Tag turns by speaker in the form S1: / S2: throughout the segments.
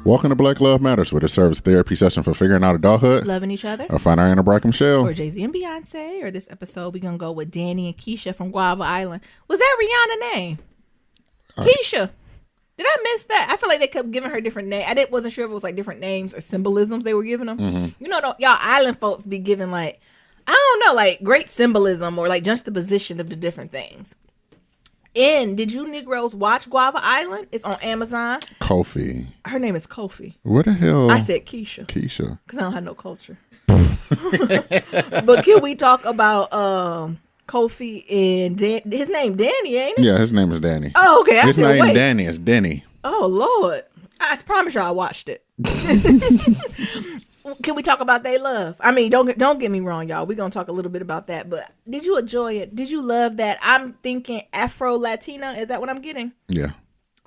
S1: Welcome to Black Love Matters, where the service therapy session for figuring out adulthood,
S2: loving each other,
S1: or find our inner Black Michelle,
S2: or Jay-Z and Beyonce. Or this episode, we're gonna go with Danny and Keisha from Guava Island. Was that Rihanna's name? Keisha. Did I miss that? I feel like they kept giving her different names. Wasn't sure if it was like different names or symbolisms they were giving them.
S1: Mm-hmm.
S2: You know, y'all island folks be giving like, I don't know, like great symbolism or like juxtaposition of the different things. And did you Negroes watch Guava Island? It's on Amazon.
S1: Kofi.
S2: Her name is Kofi.
S1: What the hell?
S2: I said Keisha.
S1: Keisha.
S2: Because I don't have no culture. But can we talk about Kofi and his name Danny, ain't it?
S1: Yeah, his name is Danny.
S2: Oh, okay.
S1: His name Danny is Denny.
S2: Oh, Lord. I promise y'all I watched it. Can we talk about they love? I mean, don't get me wrong, y'all. We're going to talk a little bit about that. But did you enjoy it? Did you love that? I'm thinking Afro-Latina. Is that what I'm getting?
S1: Yeah.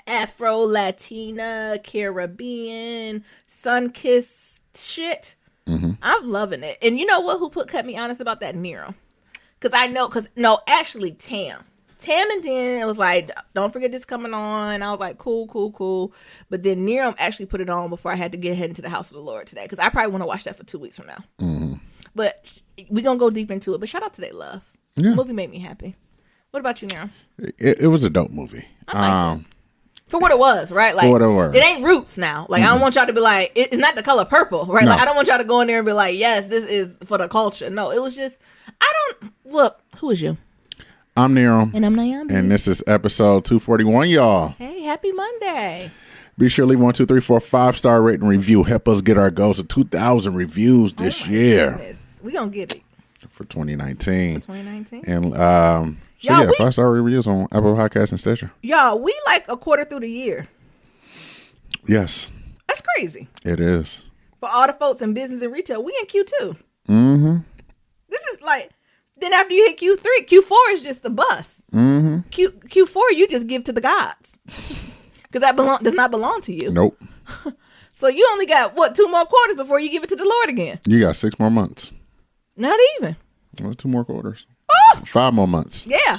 S2: Afro-Latina, Caribbean, sun-kissed shit. Mm-hmm. I'm loving it. And you know what? Who cut me honest about that? Nero. Actually, Tam and then it was like, don't forget this coming on. I was like, cool. But then Nero actually put it on before I had to get head into the house of the Lord today. Because I probably want to watch that for 2 weeks from now. Mm-hmm. But we're going to go deep into it. But shout out to They Love. Yeah. The movie made me happy. What about you, Nero?
S1: It was a dope movie.
S2: For what it was, right? Like, for what it was. It ain't Roots now. Like, I don't want y'all to be like, it's not The Color Purple, right? No. Like, I don't want y'all to go in there and be like, yes, this is for the culture. No, it was just, who is you?
S1: I'm Nero.
S2: And I'm Naomi.
S1: And this is episode 241, y'all.
S2: Hey, happy Monday.
S1: Be sure to leave 1, 2, 3, 4, 5-star rating review. Help us get our goals of 2,000 reviews this year.
S2: Goodness. We gonna get it.
S1: For 2019. And,
S2: y'all,
S1: 5-star reviews on Apple Podcasts and Stitcher.
S2: Y'all, we like a quarter through the year.
S1: Yes.
S2: That's crazy.
S1: It is.
S2: For all the folks in business and retail, we in Q2.
S1: Mm-hmm.
S2: This is like, then after you hit Q3, Q4 is just the bus.
S1: Mm-hmm.
S2: Q4 you just give to the gods. Because that does not belong to you.
S1: Nope.
S2: So you only got, 2 more quarters before you give it to the Lord again?
S1: You got 6 more months.
S2: Not even.
S1: Well, 2 more quarters.
S2: Oh!
S1: 5 more months.
S2: Yeah.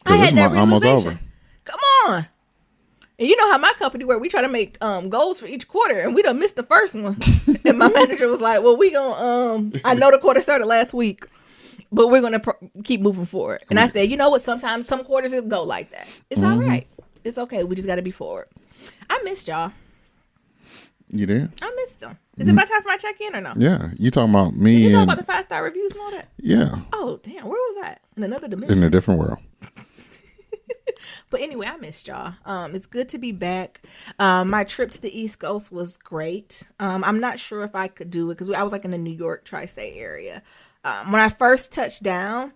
S2: I had that realization. Almost over. Come on. And you know how my company works. We try to make goals for each quarter, and we done missed the first one. And my manager was like, well, we gonna, I know the quarter started last week, but we're going to keep moving forward. And I said, you know what? Sometimes some quarters will go like that. It's all right. It's okay. We just got to be forward. I missed y'all.
S1: You did?
S2: I missed them. Is it my time for my check-in or no?
S1: Yeah. You talking about me?
S2: Did you talk about the 5-star reviews and all that?
S1: Yeah.
S2: Oh, damn. Where was that? In another dimension?
S1: In a different world.
S2: But anyway, I missed y'all. It's good to be back. My trip to the East Coast was great. I'm not sure if I could do it because I was like in the New York tri-state area. When I first touched down,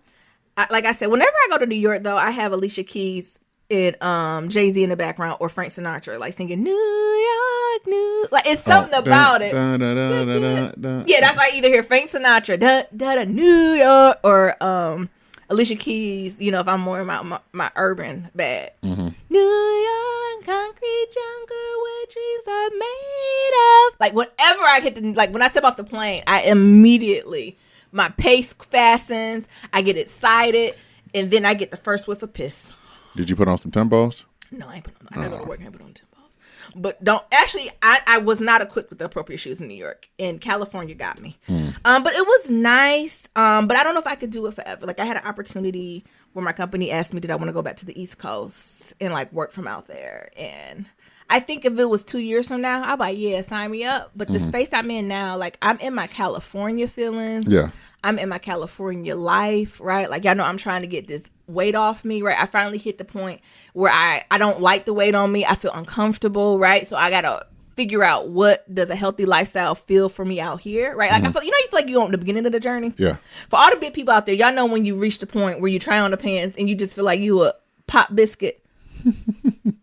S2: like I said, whenever I go to New York, though, I have Alicia Keys and Jay-Z in the background or Frank Sinatra, like singing New York, like it's something about it. Yeah, that's why I either hear Frank Sinatra, New York, or Alicia Keys, you know, if I'm more in my urban bag. Mm-hmm. New York, concrete jungle where dreams are made of. Like, whenever I hit when I step off the plane, I immediately, my pace fastens, I get excited, and then I get the first whiff of piss. Did
S1: you put on some Timbos?
S2: No, I ain't put on. I gotta go to work and I put on Timbos. But I was not equipped with the appropriate shoes in New York. And California got me. But it was nice. But I don't know if I could do it forever. Like, I had an opportunity where my company asked me, did I want to go back to the East Coast and like work from out there? And I think if it was 2 years from now, I'd be like, yeah, sign me up. But the space I'm in now, like, I'm in my California feelings.
S1: Yeah.
S2: I'm in my California life, right? Like, y'all know I'm trying to get this weight off me, right? I finally hit the point where I don't like the weight on me. I feel uncomfortable, right? So I got to figure out what does a healthy lifestyle feel for me out here, right? Like, I feel, you feel like you're on the beginning of the journey.
S1: Yeah.
S2: For all the big people out there, y'all know when you reach the point where you try on the pants and you just feel like you a pop biscuit.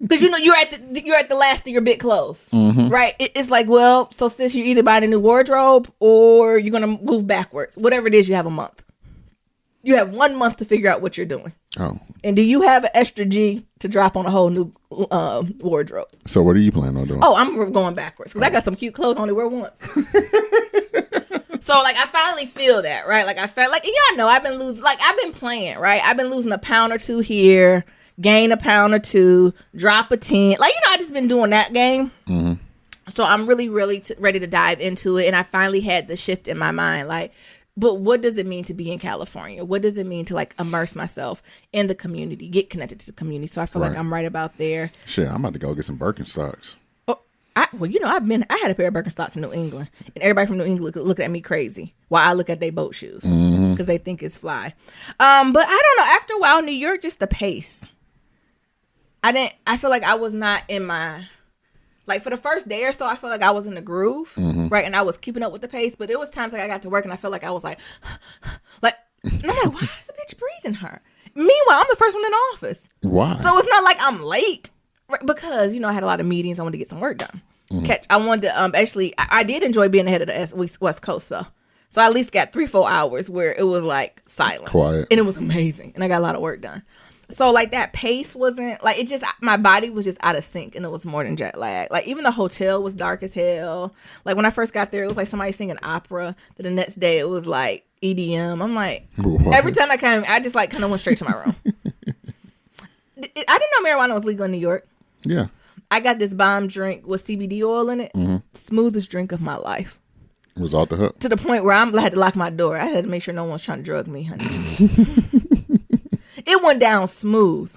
S2: Because you're at the last of your big clothes, right? It's like, well, so sis, you're either buying a new wardrobe or you're gonna move backwards. Whatever it is, you have a month. You have 1 month to figure out what you're doing. Oh, and do you have an extra G to drop on a whole new wardrobe?
S1: So what are you planning on doing?
S2: Oh, I'm going backwards because I got some cute clothes I only wear once. So, like, I finally feel that, right? Like, I felt like, and y'all know I've been playing, right? I've been losing a pound or two here. Gain a pound or two, drop a 10. Like, I just been doing that game. Mm-hmm. So I'm really, really ready to dive into it. And I finally had the shift in my mind. Like, but what does it mean to be in California? What does it mean to like immerse myself in the community, get connected to the community? So I feel like I'm right about there.
S1: Shit, I'm about to go get some Birkenstocks.
S2: Oh, I had a pair of Birkenstocks in New England, and everybody from New England looking at me crazy while I look at their boat shoes because they think it's fly. But I don't know. After a while, New York, just the pace. I feel like I was not in my. Like, for the first day or so, I felt like I was in the groove, right? And I was keeping up with the pace. But there was times, like, I got to work, and I felt like I was, like, and I'm like, why is the bitch breathing her? Meanwhile, I'm the first one in the office.
S1: Why?
S2: So it's not like I'm late. Right? Because, I had a lot of meetings. I wanted to get some work done. I wanted to, actually, I did enjoy being ahead of the West Coast, though. So I at least got 3-4 hours where it was, like, silent.
S1: Quiet.
S2: And it was amazing. And I got a lot of work done. So, like, that pace wasn't, like, my body was just out of sync, and it was more than jet lag. Like, even the hotel was dark as hell. Like, when I first got there, it was like somebody singing opera. Then the next day, it was, like, EDM. I'm like, what? Every time I came, I just, like, kind of went straight to my room. I didn't know marijuana was legal in New York.
S1: Yeah.
S2: I got this bomb drink with CBD oil in it. Smoothest drink of my life.
S1: It was off the hook.
S2: To the point where I had to lock my door. I had to make sure no one was trying to drug me, honey. It went down smooth.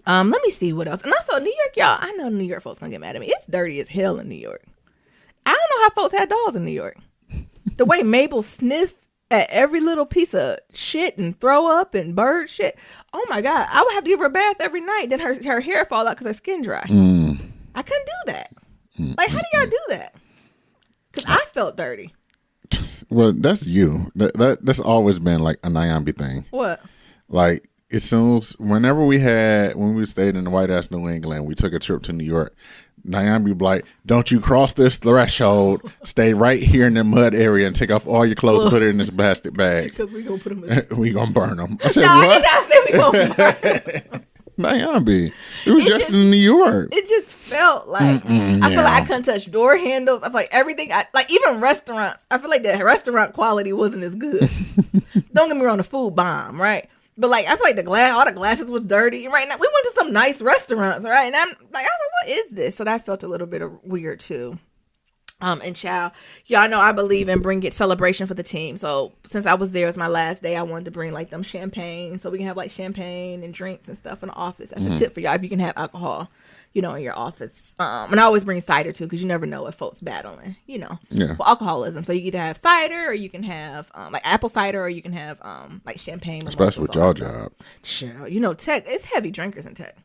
S2: Let me see what else. And also, New York, y'all, I know New York folks gonna get mad at me. It's dirty as hell in New York. I don't know how folks had dolls in New York. The way Mabel sniffed at every little piece of shit and throw up and bird shit. Oh my God. I would have to give her a bath every night. Then her hair fall out because her skin dry. I couldn't do that. Like, how do y'all do that? Because I felt dirty.
S1: Well, that's you. That's always been like a Nyambi thing.
S2: What?
S1: Like, as soon as, when we stayed in the white ass New England, we took a trip to New York. Nyambi be like, don't you cross this threshold. Stay right here in the mud area and take off all your clothes and put it in this plastic bag.
S2: Because we going to put them in.
S1: We going to burn them. I said,
S2: no,
S1: what?
S2: I did not say we going to burn them.
S1: Nyambi. It was just in New York.
S2: It just felt like, I feel like I couldn't touch door handles. I feel like everything, like even restaurants, I feel like the restaurant quality wasn't as good. Don't get me wrong, the food bomb, right? But like, I feel like all the glasses was dirty. Right now, we went to some nice restaurants, right? And I was like, what is this? So that felt a little bit of weird too. And child, y'all know I believe in bringing celebration for the team. So since I was there, it was my last day. I wanted to bring like them champagne, so we can have like champagne and drinks and stuff in the office. That's a tip for y'all if you can have alcohol, in your office. And I always bring cider too, because you never know if folks battling, alcoholism. So you either have cider, or you can have like apple cider, or you can have like champagne.
S1: Especially with y'all job.
S2: Sure, tech, it's heavy drinkers in tech.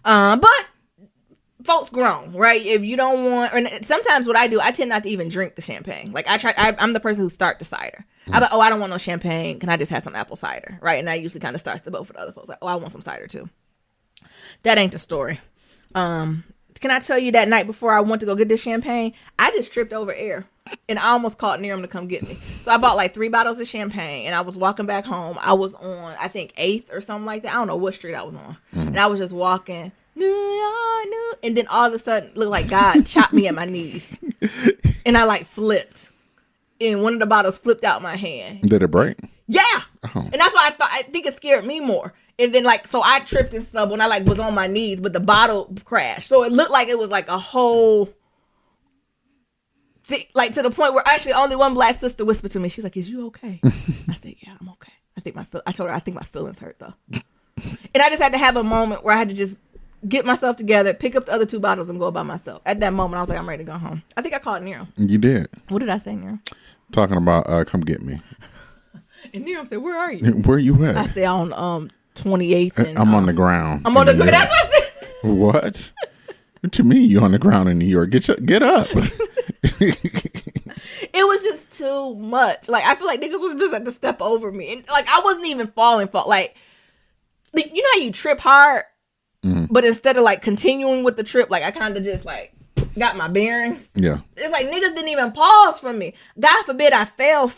S2: But folks grown, right? If you don't want, and sometimes what I do, I tend not to even drink the champagne. Like I'm the person who start the cider. I'm like, I don't want no champagne. Can I just have some apple cider, right? And that usually kind of starts the boat for the other folks. Like, I want some cider too. That ain't the story. Can I tell you that night before I went to go get this champagne, I just tripped over air and I almost called Niram to come get me. So I bought like 3 bottles of champagne and I was walking back home. I was on, I think 8th or something like that. I don't know what street I was on. And I was just walking. And then all of a sudden, looked like God chopped me at my knees, and I like flipped, and one of the bottles flipped out my hand.
S1: Did it break?
S2: Yeah, and that's why I think it scared me more. And then so I tripped and stumbled, and I was on my knees, but the bottle crashed, so it looked like it was like a whole thing, like to the point where actually only one black sister whispered to me. She was like, "Is you okay?" I said, "Yeah, I'm okay." I told her I think my feelings hurt though, and I just had to have a moment where I had to just get myself together, pick up the other 2 bottles, and go by myself. At that moment, I was like, I'm ready to go home. I think I called Nero.
S1: You did.
S2: What did I say, Nero?
S1: Talking about come get me.
S2: And Nero said, where are you?
S1: Where you at?
S2: I said, on 28th. And,
S1: I'm on the ground.
S2: I'm on the ground. That's what I said.
S1: What? What you mean you on the ground in New York? Get up.
S2: It was just too much. Like, I feel like niggas was just like to step over me. And like, I wasn't even falling. Like, you know how you trip hard? But instead of like continuing with the trip, like I kind of just like got my bearings. Yeah. It's like niggas didn't even pause for me. God forbid I fell.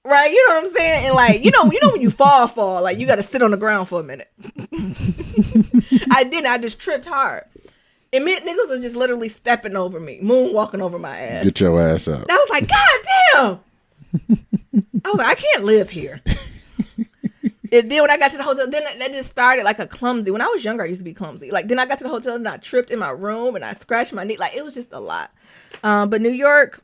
S2: Right? You know what I'm saying? And like, you know when you fall, like you got to sit on the ground for a minute. I didn't. I just tripped hard. And niggas was just literally stepping over me, moonwalking over my ass.
S1: Get your ass up.
S2: And I was like, God damn. I was like, I can't live here. And then when I got to the hotel, then that just started like a clumsy. When I was younger, I used to be clumsy. Like then I got to the hotel and I tripped in my room and I scratched my knee. Like it was just a lot. But New York,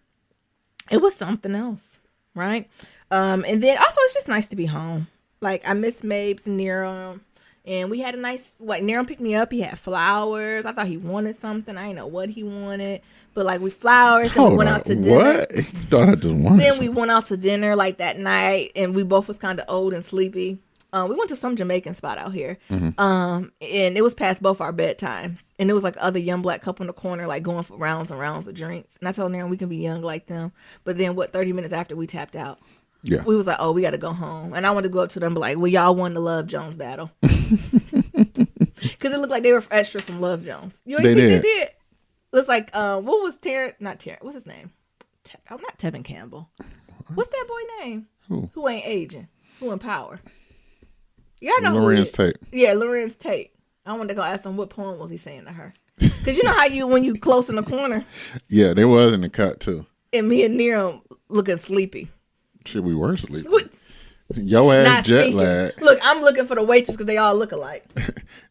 S2: it was something else, right? And then also it's just nice to be home. Like I miss Mabes and Nero. And we had a nice, Nero picked me up. He had flowers. I thought he wanted something. I didn't know what he wanted. But like we flowers and we went out to dinner.
S1: What? Thought I just wanted
S2: Then
S1: something.
S2: we went out to dinner like that night and we both was kind of old and sleepy. We went to some Jamaican spot out here. And it was past both our bedtimes. And it was like other young black couple in the corner like going for rounds and rounds of drinks. And I told Nero we can be young like them. But then 30 minutes after we tapped out.
S1: Yeah.
S2: We was like, oh, we got to go home. And I wanted to go up to them and be like, well, y'all won the Love Jones battle. Because it looked like they were extras from Love Jones. You think they did? Looks like, what was Terrence? Not Terrence. What's his name? I'm not Tevin Campbell. What's that boy name? Who ain't aging? Who in power? Y'all know
S1: Lorenz Tate.
S2: Yeah, Lorenz Tate. I wanted to go ask him what poem was he saying to her. Because you know how when you close in the corner.
S1: Yeah, they was in the cut too.
S2: And me and Nero looking sleepy.
S1: Shit, we were sleeping. Yo ass jet lag.
S2: Look, I'm looking for the waitress because they all look alike.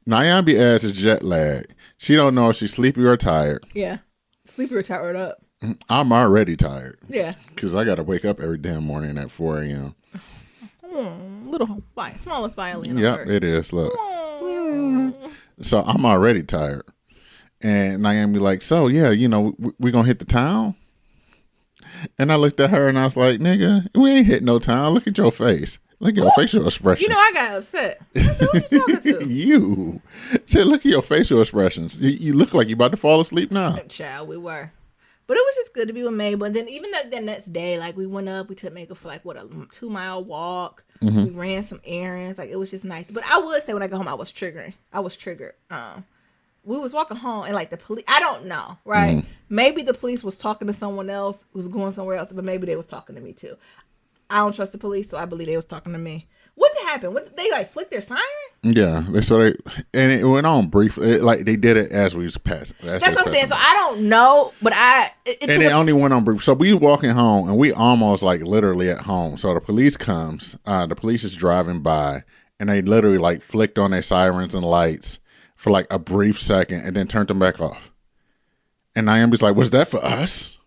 S1: Nyambi ass is jet lag. She don't know if she's sleepy or tired.
S2: Yeah. Sleepy or tired up.
S1: I'm already tired.
S2: Yeah.
S1: Because I got to wake up every damn morning at 4 a.m.
S2: Little smallest violin.
S1: Yep, it is. Look. So I'm already tired. And Nyambi like, so yeah, we going to hit the town? And I looked at her and I was like, nigga, we ain't hit no town. Look at your face. Look at your facial expressions.
S2: I got upset. I said, who you talking to?
S1: You. Said, look at your facial expressions. You look like you about to fall asleep now.
S2: Child, we were. But it was just good to be with Mabel. And then even the next day, like we went up, we took Mabel for like, a 2-mile walk. We ran some errands. Like it was just nice. But I would say when I got home, I was triggered. We was walking home and like the police, I don't know, right? Maybe the police was talking to someone else, was going somewhere else, but maybe they was talking to me too. I don't trust the police, so I believe they was talking to me. What happened? They like flicked their siren?
S1: Yeah, and it went on briefly. Like they did it as we was passing.
S2: That's what I'm saying. So I don't know, but
S1: it only went on brief. So we walking home, and we almost like literally at home. So the police comes. The police is driving by, and they literally like flicked on their sirens and lights for like a brief second, and then turned them back off. And Nyambi's like, "Was that for us?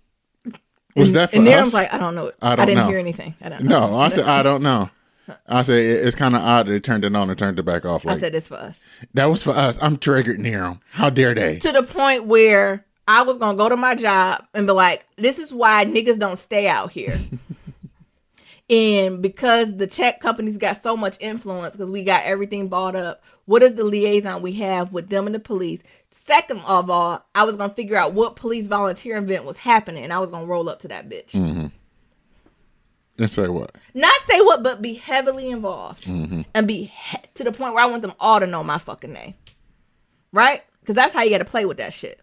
S1: Was that for us?"
S2: And Miriam's like, "I don't know. I didn't
S1: know.
S2: Hear anything. I don't know."
S1: No, I said, "I don't know." I said, it's kind of odd that they turned it on and turned it back off. Like,
S2: I said, it's for us.
S1: That was for us. I'm triggered, Nero. How dare they?
S2: To the point where I was going to go to my job and be like, this is why niggas don't stay out here. And because the tech companies got so much influence because we got everything bought up, what is the liaison we have with them and the police? Second of all, I was going to figure out what police volunteer event was happening, and I was going to roll up to that bitch.
S1: And say what?
S2: Not say what, but be heavily involved. And be to the point where I want them all to know my fucking name. Right? Because that's how you got to play with that shit.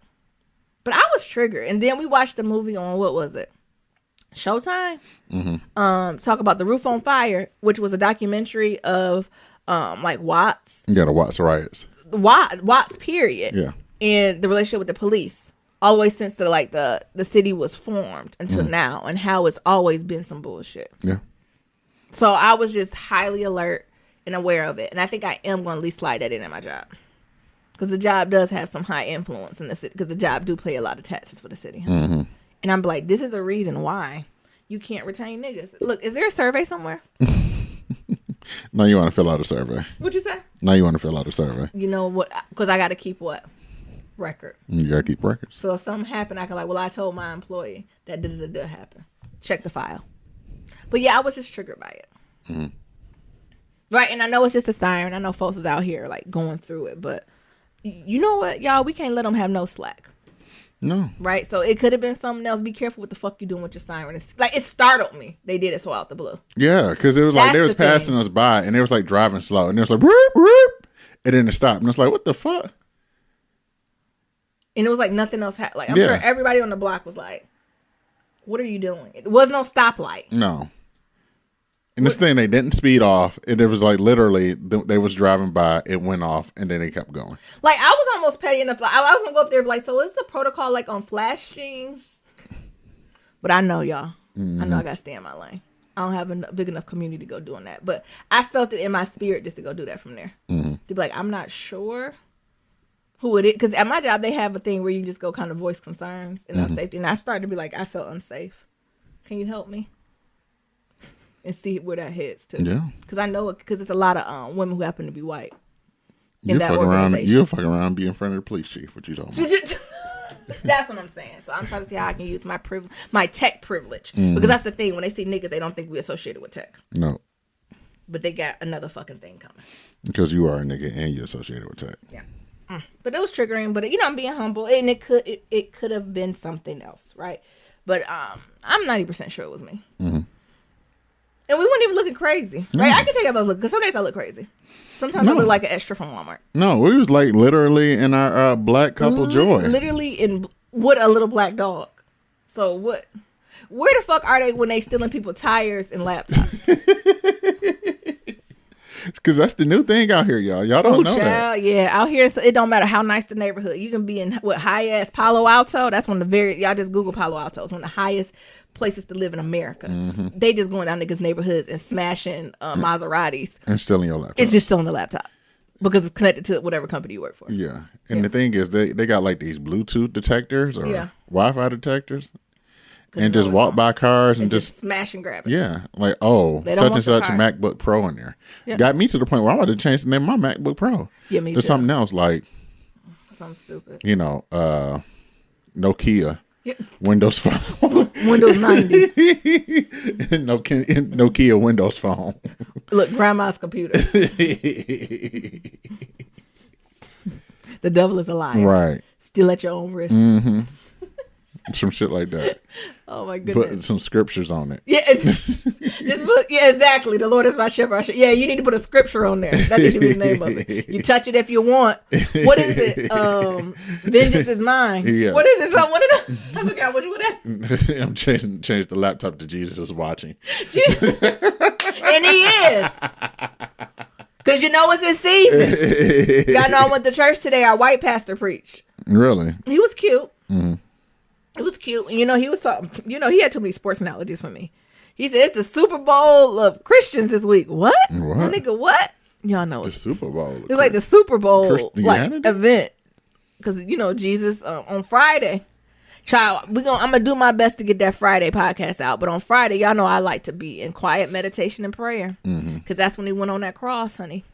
S2: But I was triggered. And then we watched a movie on, what was it? Showtime? Talk about The Roof on Fire, which was a documentary of like Watts.
S1: Yeah, the Watts riots.
S2: Watts, period.
S1: Yeah.
S2: And the relationship with the police. All the way since the city was formed until now, and how it's always been some bullshit.
S1: Yeah.
S2: So I was just highly alert and aware of it, and I think I am going to at least slide that in at my job, because the job does have some high influence in the city, because the job do pay a lot of taxes for the city. And I'm like, this is a reason why you can't retain niggas. Look, is there a survey somewhere?
S1: Now you want to fill out a survey.
S2: What'd you say?
S1: Now you want to fill out a survey.
S2: You know what? Because I got to keep what? Record.
S1: You gotta keep records.
S2: So if something happened, I can I told my employee that did happen. Check the file. But yeah, I was just triggered by it. Right, and I know it's just a siren. I know folks is out here like going through it, but you know what, y'all? We can't let them have no slack.
S1: No.
S2: Right, so it could have been something else. Be careful what the fuck you doing with your siren. It startled me. They did it so out the blue.
S1: Yeah, because it was like they was passing us by, and they was like driving slow, and it was like whoop, whoop, and then it stopped, and it's like, what the fuck?
S2: And it was like nothing else happened. Like I'm sure everybody on the block was like, "What are you doing?" It was no stoplight.
S1: No. And this thing, they didn't speed off. And it was like literally, they was driving by, it went off, and then they kept going.
S2: Like I was almost petty enough. Like, I was gonna go up there and be like, "So is the protocol like on flashing?" But I know y'all. I know I gotta stay in my lane. I don't have a big enough community to go doing that. But I felt it in my spirit just to go do that from there. To be like, I'm not sure who it is. Because at my job, they have a thing where you just go kind of voice concerns and unsafety. And I started to be like, I felt unsafe. Can you help me? And see where that heads to.
S1: Yeah.
S2: Because I know it, because it's a lot of women who happen to be white.
S1: You'll fuck around and be in front of the police chief. What you talking about?
S2: That's what I'm saying. So I'm trying to see how I can use my tech privilege. Because that's the thing. When they see niggas, they don't think we associated with tech.
S1: No.
S2: But they got another fucking thing coming.
S1: Because you are a nigga and you're associated with tech.
S2: Yeah. But it was triggering. But, I'm being humble. And it could have been something else, right? But I'm 90% sure it was me. And we weren't even looking crazy, right? I can tell you about looking, because some days I look crazy. Sometimes I look like an extra from Walmart.
S1: No, we was like literally in our black couple joy.
S2: Literally with a little black dog. So what? Where the fuck are they when they stealing people tires and laptops?
S1: Because that's the new thing out here, y'all. Y'all don't know that.
S2: Yeah, out here, so it don't matter how nice the neighborhood. You can be in high-ass Palo Alto. That's one of the y'all just Google Palo Alto. It's one of the highest places to live in America. They just going down niggas' neighborhoods and smashing Maseratis.
S1: And stealing your laptop.
S2: It's just stealing the laptop. Because it's connected to whatever company you work for.
S1: Yeah. And the thing is, they got like these Bluetooth detectors or Wi-Fi detectors. And just walk by cars and just
S2: smash and grab it.
S1: Yeah. Like, such and such MacBook Pro in there. Yeah. Got me to the point where I want to change the name of my MacBook Pro.
S2: Yeah, me
S1: to something else like.
S2: Something stupid.
S1: Nokia. Yeah. Windows Phone.
S2: Windows 90.
S1: Nokia Windows Phone.
S2: Look, grandma's computer. The devil is a liar.
S1: Right.
S2: Still at your own risk.
S1: Some shit like that.
S2: Oh my goodness.
S1: Put some scriptures on it.
S2: Yeah. Exactly. The Lord is my shepherd. Yeah, you need to put a scripture on there. That needs to be the name of it. You touch it if you want. What is it? Vengeance is mine. Yeah. What is it? So what did I forgot what that?
S1: I'm change the laptop to Jesus is watching.
S2: And he is. Because it's his season. Y'all know I went to church today. Our white pastor preached.
S1: Really?
S2: He was cute. It was cute. And, he was talking, he had too many sports analogies for me. He said, it's the Super Bowl of Christians this week. What? Nigga, what? Y'all know
S1: the Super Bowl.
S2: It's like the Super Bowl event. Because, Jesus on Friday. Child, I'm going to do my best to get that Friday podcast out. But on Friday, y'all know I like to be in quiet meditation and prayer. Because that's when he went on that cross, honey.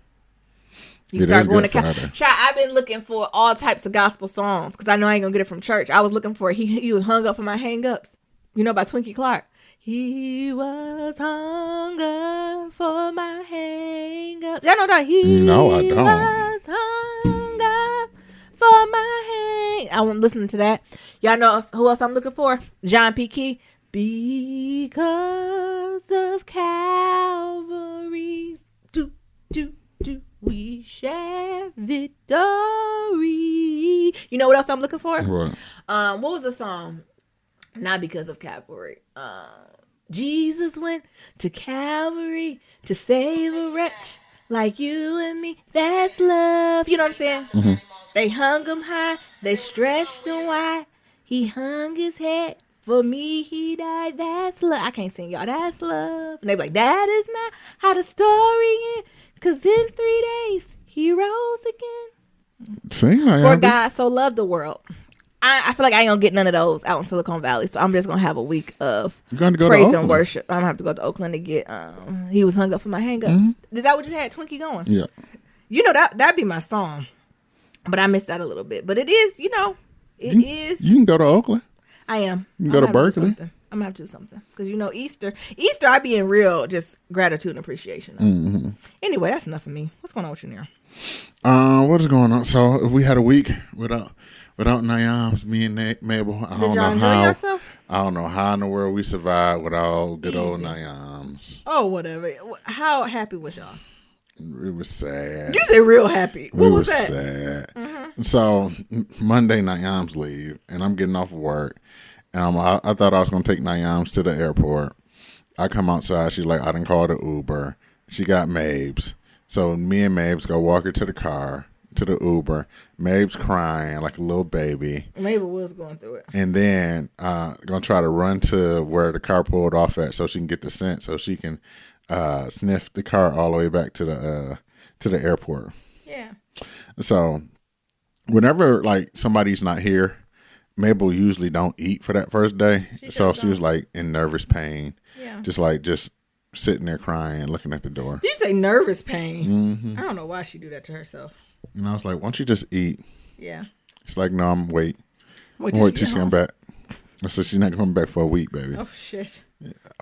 S2: You start going to Child, I've been looking for all types of gospel songs because I know I ain't gonna get it from church. I was looking for he was hung up for my hang-ups. By Twinkie Clark. He was hung up for my hang-ups. Y'all know that?
S1: No, I don't.
S2: Was hung up for my hang. I want to listen to that. Y'all know who else I'm looking for? John P. Key. Because of Calvary. Do. We share victory. You know what else I'm looking for?
S1: What?
S2: What was the song? Not because of Calvary. Jesus went to Calvary to save a wretch like you and me. That's love. You know what I'm saying? They hung him high. They stretched him wide. He hung his head. For me, he died. That's love. I can't sing, y'all. That's love. And they be like, that is not how the story ends. Because in 3 days, he rose again.
S1: Sing,
S2: For God so loved the world. I feel like I ain't going to get none of those out in Silicon Valley. So I'm just going to have a week of praise and worship. I'm going to have to go to Oakland to get, he was hung up for my hang-ups. Is that what you had, Twinkie, going?
S1: Yeah.
S2: That'd be my song. But I missed out a little bit. But it is, it is.
S1: You can go to Oakland.
S2: I am.
S1: You can go to Berkeley.
S2: I'm going to have to do something. Because, Easter, I be in real just gratitude and appreciation. Anyway, that's enough of me. What's going on with you now?
S1: What is going on? So, if we had a week without Niams, me and Mabel,
S2: Did y'all enjoy yourself?
S1: I don't know how in the world we survived without good old Niams.
S2: Oh, whatever. How happy was y'all?
S1: It was sad.
S2: You said real happy. What was that?
S1: Sad. So, Monday, Niams leave, and I'm getting off of work. And I thought I was going to take Niams to the airport. I come outside. She's like, I didn't call the Uber. She got Mabes. So me and Mabes go walk her to the car. to the Uber. Mabe's crying like a little baby.
S2: Mabel was going through it.
S1: And then gonna try to run to where the car pulled off at so she can get the scent so she can sniff the car all the way back to the airport.
S2: Yeah.
S1: So whenever like somebody's not here, Mabel usually don't eat for that first day. She was like in nervous pain.
S2: Yeah.
S1: Just sitting there crying, looking at the door.
S2: Did you say nervous pain?
S1: Mm-hmm.
S2: I don't know why she do that to herself.
S1: And I was like, why don't you just eat?
S2: Yeah.
S1: It's like, no, I'm wait till she come back. I said, she's not coming back for a week, baby.
S2: Oh, shit.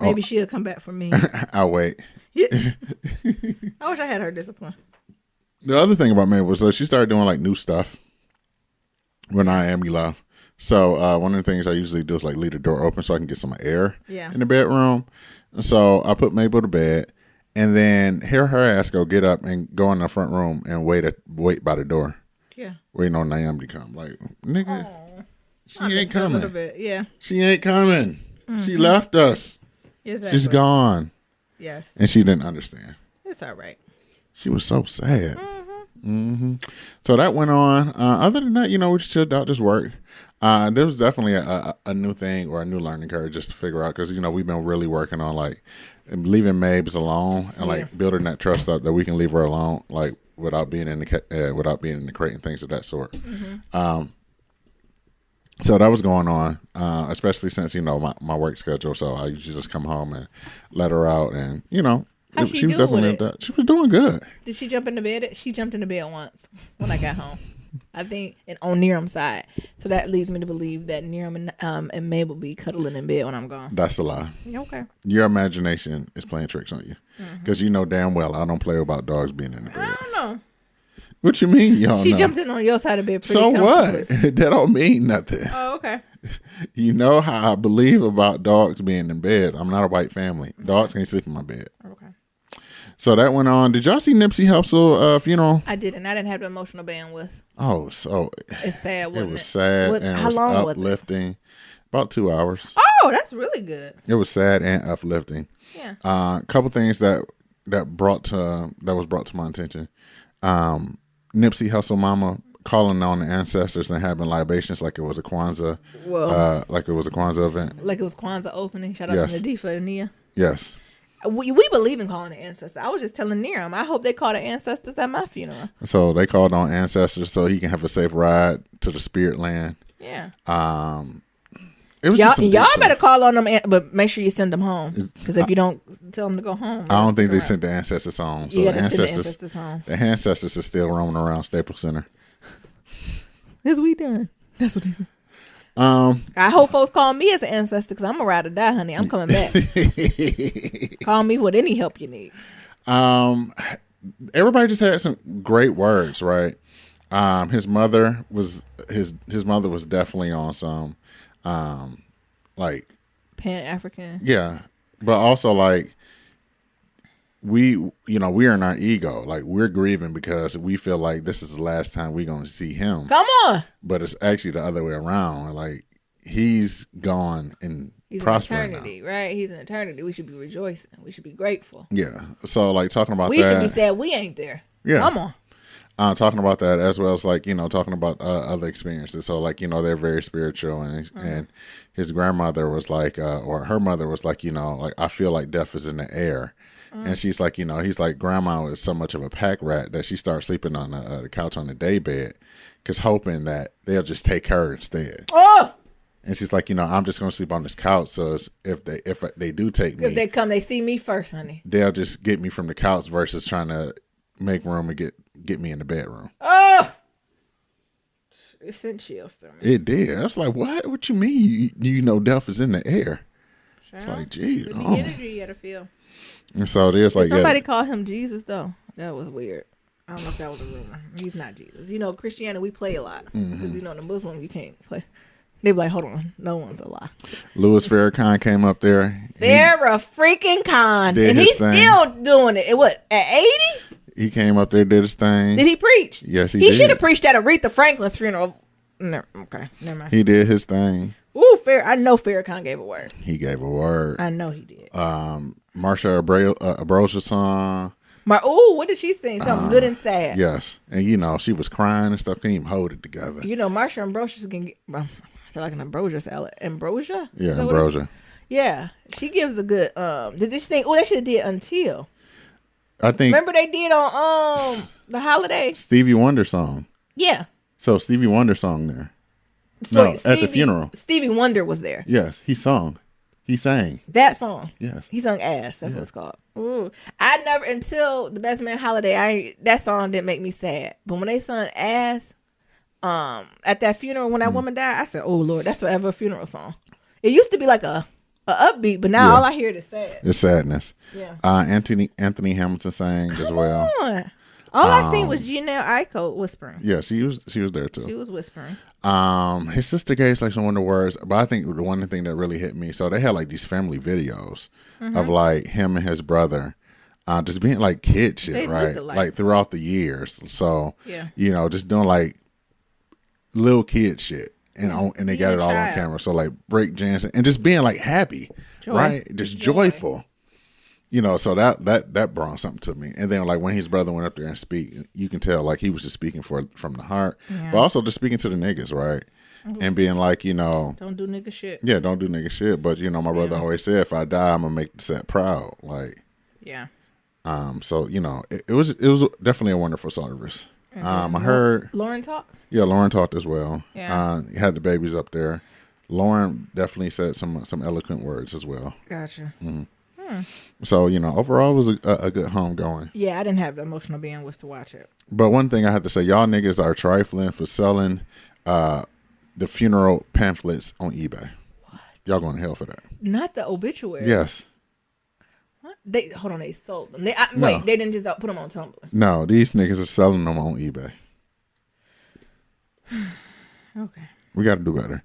S2: Maybe she'll come back for me.
S1: I'll wait.
S2: Yeah. I wish I had her discipline.
S1: The other thing about Mabel was that she started doing like new stuff when I am love. So one of the things I usually do is like leave the door open so I can get some air in the bedroom. So I put Mabel to bed and then hear her ass get up and go in the front room and wait by the door. Yeah. Waiting on Naomi to come. Like, nigga, she ain't coming. A little bit. Yeah. She ain't coming. Mm-hmm. She left us. Exactly. She's gone. Yes. And she didn't understand.
S2: It's all right.
S1: She was so sad. Mm-hmm. Mm-hmm. So that went on. Other than that, we just chilled out, just worked. There was definitely a new thing or a new learning curve just to figure out because, we've been really working on like leaving Mabes alone and like building that trust up that we can leave her alone like without being in the crate and things of that sort. Mm-hmm. So that was going on, especially since, my work schedule. So I usually just come home and let her out and,
S2: How she was definitely with it?
S1: She was doing good.
S2: Did she jump into bed? She jumped into bed once when I got home. I think on Niram's side. So that leads me to believe that Niram and Mabel be cuddling in bed when I'm gone.
S1: That's a lie.
S2: Okay.
S1: Your imagination is playing tricks on you. Because you know damn well I don't play about dogs being in the bed.
S2: I don't know.
S1: What you mean you don't
S2: She
S1: know?
S2: jumped in on your side of the bed pretty
S1: So what? That don't mean nothing.
S2: Oh, okay.
S1: You know how I believe about dogs being in bed. I'm not a white family. Dogs can't sleep in my bed. Okay. So that went on. Did y'all see Nipsey Hussle funeral?
S2: I didn't. I didn't have the emotional bandwidth.
S1: Oh, so
S2: it's sad. Wasn't it
S1: was sad and it was uplifting. Was it? About 2 hours.
S2: Oh, that's really good.
S1: It was sad and uplifting. Yeah. A couple things that was brought to my attention. Nipsey Hussle mama calling on the ancestors and having libations like it was a Kwanzaa, event.
S2: Like it was Kwanzaa opening. Shout out to Nadifa and Nia.
S1: Yes.
S2: We believe in calling the ancestors. I was just telling Niram, I hope they call the ancestors at my funeral.
S1: So they called on ancestors so he can have a safe ride to the spirit land.
S2: Yeah.
S1: It was
S2: y'all better call on them, but make sure you send them home. Because if you don't tell them to go home,
S1: I don't think they sent the ancestors home. So
S2: you gotta send the ancestors home.
S1: The ancestors are still roaming around Staples Center.
S2: Is we done? That's what they said. I hope folks call me as an ancestor because I'm a ride or die, honey. I'm coming back. Call me with any help you need.
S1: Everybody just had some great words, right? His mother was definitely on some like
S2: Pan-African.
S1: Yeah. But also like we are in our ego. Like we're grieving because we feel like this is the last time we're going to see him.
S2: Come on.
S1: But it's actually the other way around. Like he's gone and prospering
S2: in eternity, right? He's in eternity. We should be rejoicing. We should be grateful.
S1: Yeah. So like talking about
S2: we should be sad we ain't there. Yeah. Come on.
S1: Talking about that as well as like, talking about other experiences. So like, they're very spiritual and his grandmother was like, or her mother was like, like I feel like death is in the air. And she's like, he's like, grandma is so much of a pack rat that she starts sleeping on the couch on the day bed because hoping that they'll just take her instead. Oh! And she's like, I'm just going to sleep on this couch. So if they do take me.
S2: If they come, they see me first, honey.
S1: They'll just get me from the couch versus trying to make room and get me in the bedroom.
S2: Oh! It sent chills through me.
S1: It did. I was like, what? What you mean? Death is in the air. Sure. It's like, gee.
S2: The energy you got to feel.
S1: And so there's like
S2: somebody called him Jesus though. That was weird. I don't know if that was a rumor. He's not Jesus. Christianity we play a lot because the Muslim you can't play. They be like, hold on, no one's a lie.
S1: Louis Farrakhan came up there.
S2: Freaking Khan, and he's still doing it. It was at 80.
S1: He came up there, did his thing.
S2: Did he preach?
S1: Yes, he did.
S2: He should have preached at Aretha Franklin's funeral. No, okay, never mind.
S1: He did his thing.
S2: Ooh, I know Farrakhan gave a word.
S1: He gave a word.
S2: I know he did.
S1: Marsha Abrosia's song.
S2: What did she sing? Something good and sad.
S1: Yes. And, she was crying and stuff. Couldn't even hold it together.
S2: Marsha Ambrosius can get... I sound like an ambrosia salad. Ambrosia?
S1: Yeah, ambrosia.
S2: Yeah. She gives a good... Did this thing... Oh, they should have did Until.
S1: I think...
S2: Remember they did on the holiday?
S1: Stevie Wonder song.
S2: Yeah.
S1: So Stevie Wonder song there.
S2: So
S1: no, at the funeral.
S2: Stevie Wonder was there.
S1: Yes, he sang.
S2: That song.
S1: Yes.
S2: He sung Ass. That's what it's called. Ooh. I never, until the Best Man Holiday, that song didn't make me sad. But when they sung Ass, at that funeral, when that woman died, I said, oh, Lord, that's forever a funeral song. It used to be like a upbeat, but now all I hear is sad.
S1: It's sadness.
S2: Yeah.
S1: Anthony Hamilton sang as well.
S2: All I seen was Janelle Aiko whispering.
S1: Yeah, she was there too.
S2: She was whispering.
S1: His sister gave like some wonder words, but I think the one thing that really hit me, so they had like these family videos of like him and his brother just being like kid shit,
S2: They
S1: right?
S2: looked alike.
S1: Like throughout the years. So
S2: Yeah.
S1: just doing like little kid shit. And they got it all on
S2: child.
S1: camera. So like break dancing and just being like happy.
S2: Joy.
S1: Right? Just joyful. So that brought something to me. And then like when his brother went up there and speak, you can tell like he was just speaking from the heart.
S2: Yeah.
S1: But also just speaking to the niggas, right? And being like,
S2: don't do nigga shit.
S1: yeah, don't do nigga shit. But my brother always said, if I die, I'm gonna make the set proud. Like,
S2: Yeah.
S1: so it was definitely a wonderful service. I heard
S2: Lauren talk.
S1: Yeah, Lauren talked as well.
S2: Yeah.
S1: Had the babies up there. Lauren definitely said some eloquent words as well.
S2: Gotcha.
S1: So overall it was a good homegoing.
S2: Yeah, I didn't have the emotional bandwidth to watch it.
S1: But one thing I had to say, y'all niggas are trifling for selling the funeral pamphlets on eBay.
S2: What?
S1: Y'all going to hell for that?
S2: Not the obituary.
S1: Yes.
S2: What? They sold them. Wait, they didn't just put them on Tumblr.
S1: No, these niggas are selling them on eBay.
S2: Okay.
S1: We got to do better.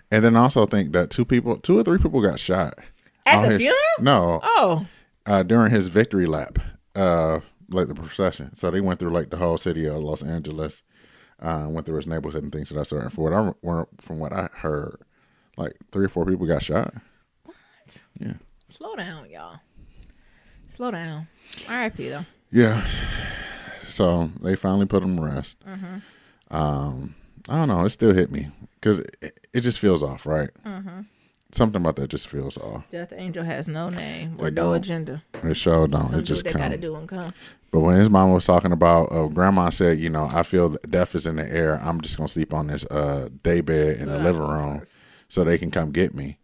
S1: And then I also think that 2 or 3 people got shot.
S2: At the funeral?
S1: No.
S2: Oh.
S1: During his victory lap, like the procession. So they went through like the whole city of Los Angeles, went through his neighborhood and things of that sort. And from what I heard, like 3 or 4 people got shot.
S2: What?
S1: Yeah.
S2: Slow down, y'all. Slow down. R.I.P. though.
S1: Yeah. So they finally put him to rest. I don't know. It still hit me because it just feels off, right? Something about that just feels off.
S2: Death Angel has no name or no agenda.
S1: It sure don't. It just
S2: they
S1: comes.
S2: gotta do and come.
S1: But when his mom was talking about, grandma said, I feel that death is in the air. I'm just gonna sleep on this day bed in the living room so they can come get me.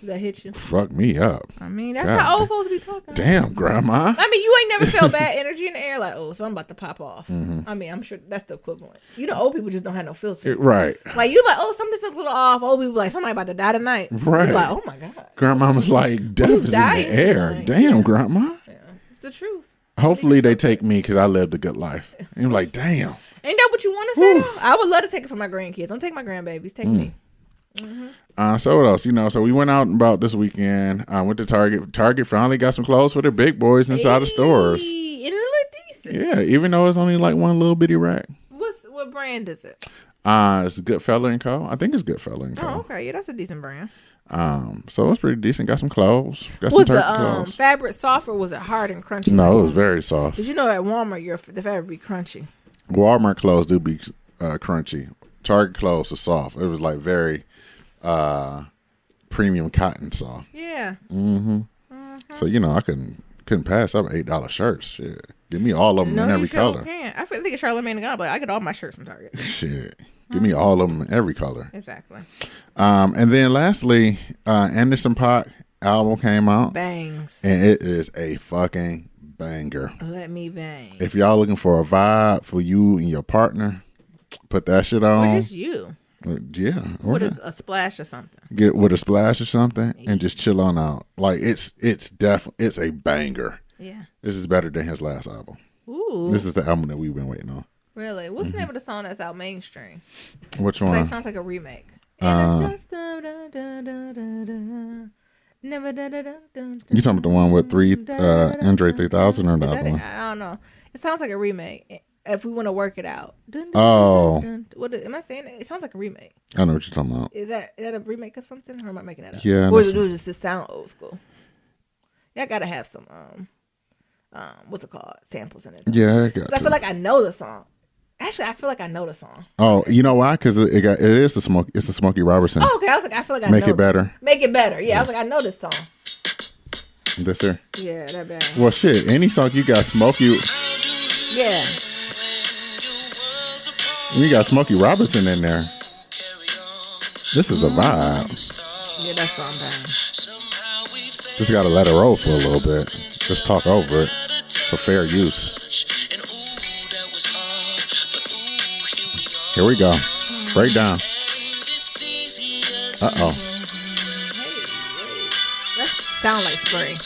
S2: That hit you?
S1: Fuck me up.
S2: I mean, that's how old folks be talking.
S1: Damn, grandma.
S2: I mean, you ain't never felt bad energy in the air, like, oh, something about to pop off. I mean, I'm sure that's the equivalent. Old people just don't have no filter.
S1: Right.
S2: Like, you like, oh, something feels a little off. Old people like, somebody about to die tonight.
S1: Right.
S2: You're like, oh my God.
S1: Grandmama's like, death is in the air.
S2: Tonight?
S1: Damn, grandma.
S2: Yeah, it's the truth.
S1: Hopefully they take me because I lived a good life. And you're like, damn.
S2: Ain't that what you want to say, though? I would love to take it for my grandkids. Don't take my grandbabies. Take me.
S1: So what else? So we went out about this weekend. Went to Target. Target finally got some clothes for the big boys inside the stores.
S2: And it look decent.
S1: Yeah, even though it's only like one little bitty rack.
S2: What brand is it?
S1: It's Goodfella & Co. I think it's Goodfella & Co.
S2: Oh, okay. Yeah, that's a decent brand.
S1: So it was pretty decent. Got some clothes. Got
S2: Was
S1: some
S2: the
S1: turkey clothes.
S2: fabric soft or was it hard and crunchy?
S1: No, it was very soft.
S2: Did you know at Walmart the fabric be crunchy?
S1: Walmart clothes do be crunchy. Target clothes are soft. It was like very premium cotton soft.
S2: Yeah.
S1: So I couldn't pass up $8 shirts. Shit, give me all of them in every color.
S2: Can. I think Charlamagne and God, but I get all my shirts from Target.
S1: Shit, give me all of them in every color.
S2: Exactly.
S1: And then lastly, Anderson .Paak album came out.
S2: Bangs.
S1: And it is a fucking banger.
S2: Let me bang.
S1: If y'all looking for a vibe for you and your partner, put that shit on.
S2: Or just you.
S1: Yeah.
S2: With a splash or something.
S1: Get with a splash or something and just chill on out. Like it's a banger.
S2: Yeah.
S1: This is better than his last album.
S2: Ooh.
S1: This is the album that we've been waiting on.
S2: Really? What's the name of the song that's out mainstream?
S1: Which one?
S2: It sounds like a remake. And it's just never
S1: You talking about the one with Andre 3000 or the other one?
S2: I don't know. It sounds like a remake. If we want to work it out.
S1: Oh.
S2: What am I saying? It sounds like a remake.
S1: I know what you're talking about.
S2: Is that a remake of something, or am I making that up?
S1: Yeah.
S2: Or is it just to sound old school? Y'all gotta have some what's it called? Samples in it.
S1: Yeah, it got
S2: So I feel like I know the song. Actually, I feel like I know the song.
S1: Oh, you know why? Because it is it's a Smokey Robertson.
S2: Oh, okay. I was like, I feel like I
S1: Make
S2: know
S1: It Better.
S2: Make It Better. Yeah, I was like, I know this song.
S1: This here.
S2: Yeah, that bad.
S1: Well, shit. Any song you got Smokey.
S2: Yeah.
S1: You got Smokey Robinson in there. This is a vibe.
S2: Yeah, that song bad.
S1: Just gotta let it roll for a little bit. Just talk over it for fair use. Here we go. Breakdown. Uh-oh.
S2: That sound like spring.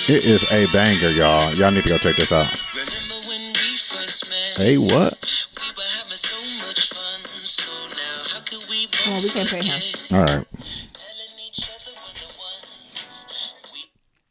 S1: It is a banger, y'all. Y'all need to go check this out. Hey, what?
S2: Oh, we can't pay him.
S1: All right.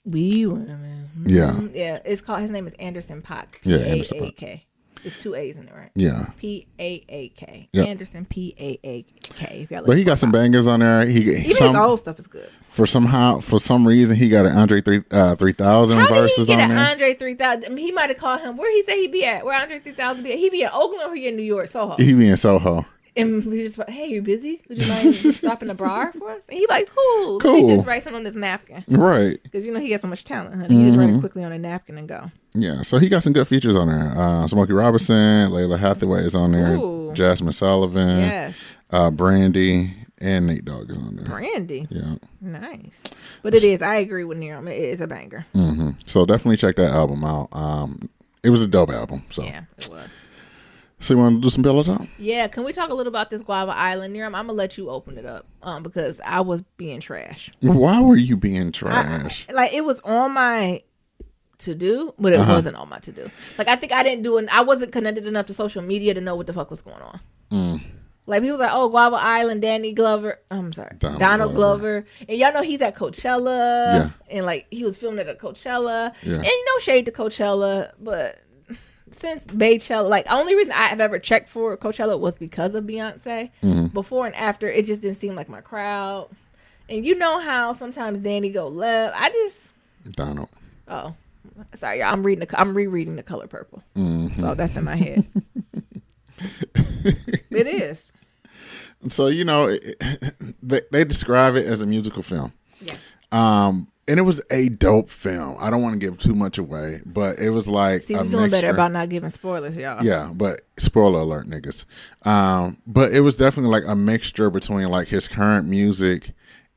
S2: We women.
S1: Yeah.
S2: Yeah, it's called, his name is Anderson Paak.
S1: Yeah, Anderson Paak.
S2: P-A-A-K. It's 2 A's in it, right?
S1: Yeah.
S2: P-A-A-K.
S1: Yep.
S2: Anderson P-A-A-K. If y'all
S1: But he got some bangers on there.
S2: Even his old stuff is good.
S1: For some reason, he got an Andre 3000
S2: How did
S1: verses
S2: he get
S1: on
S2: an
S1: there.
S2: Andre 3000? I mean, he might have called him. Where he say he be at? Where Andre 3000 be at? He be in Oakland or he in New York, Soho?
S1: He be in Soho.
S2: And we just like, hey, you busy? Would you mind stopping the bar for us? And he like, cool.
S1: Cool.
S2: He just writes it on his napkin.
S1: Right.
S2: Because you know he has so much talent, honey. He just write it quickly on a napkin and go.
S1: Yeah, so he got some good features on there. Smokey Robinson, Layla Hathaway is on there.
S2: Ooh.
S1: Jasmine Sullivan.
S2: Yes.
S1: Brandy, and Nate Dogg is on there.
S2: Brandy.
S1: Yeah.
S2: Nice. But it is. I agree with Niram. It is a banger.
S1: Mm-hmm. So definitely check that album out. It was a dope album. So
S2: Yeah, it was.
S1: So you want to do some pillow talk?
S2: Yeah, can we talk a little about this Guava Island, Niram? I'm gonna let you open it up, because I was being trash.
S1: Why were you being trash?
S2: Like it was on my to do, but it wasn't on my to do. Like I think I didn't do it. I wasn't connected enough to social media to know what the fuck was going on. Like people was like, oh, Guava Island, Donald Glover, and y'all know he's at Coachella, and like he was filming at Coachella, and no shade to Coachella, but since Baychella, like only reason I have ever checked for Coachella was because of Beyonce. Before and after, it just didn't seem like my crowd. And you know how sometimes Danny go left.
S1: Donald.
S2: Oh, sorry, y'all. I'm rereading The Color Purple, so that's in my head. It is.
S1: So you know, they describe it as a musical film. Yeah. And it was a dope film. I don't want to give too much away, but it was like
S2: we're doing better about not giving spoilers, y'all.
S1: Yeah, but spoiler alert, niggas. But it was definitely like a mixture between like his current music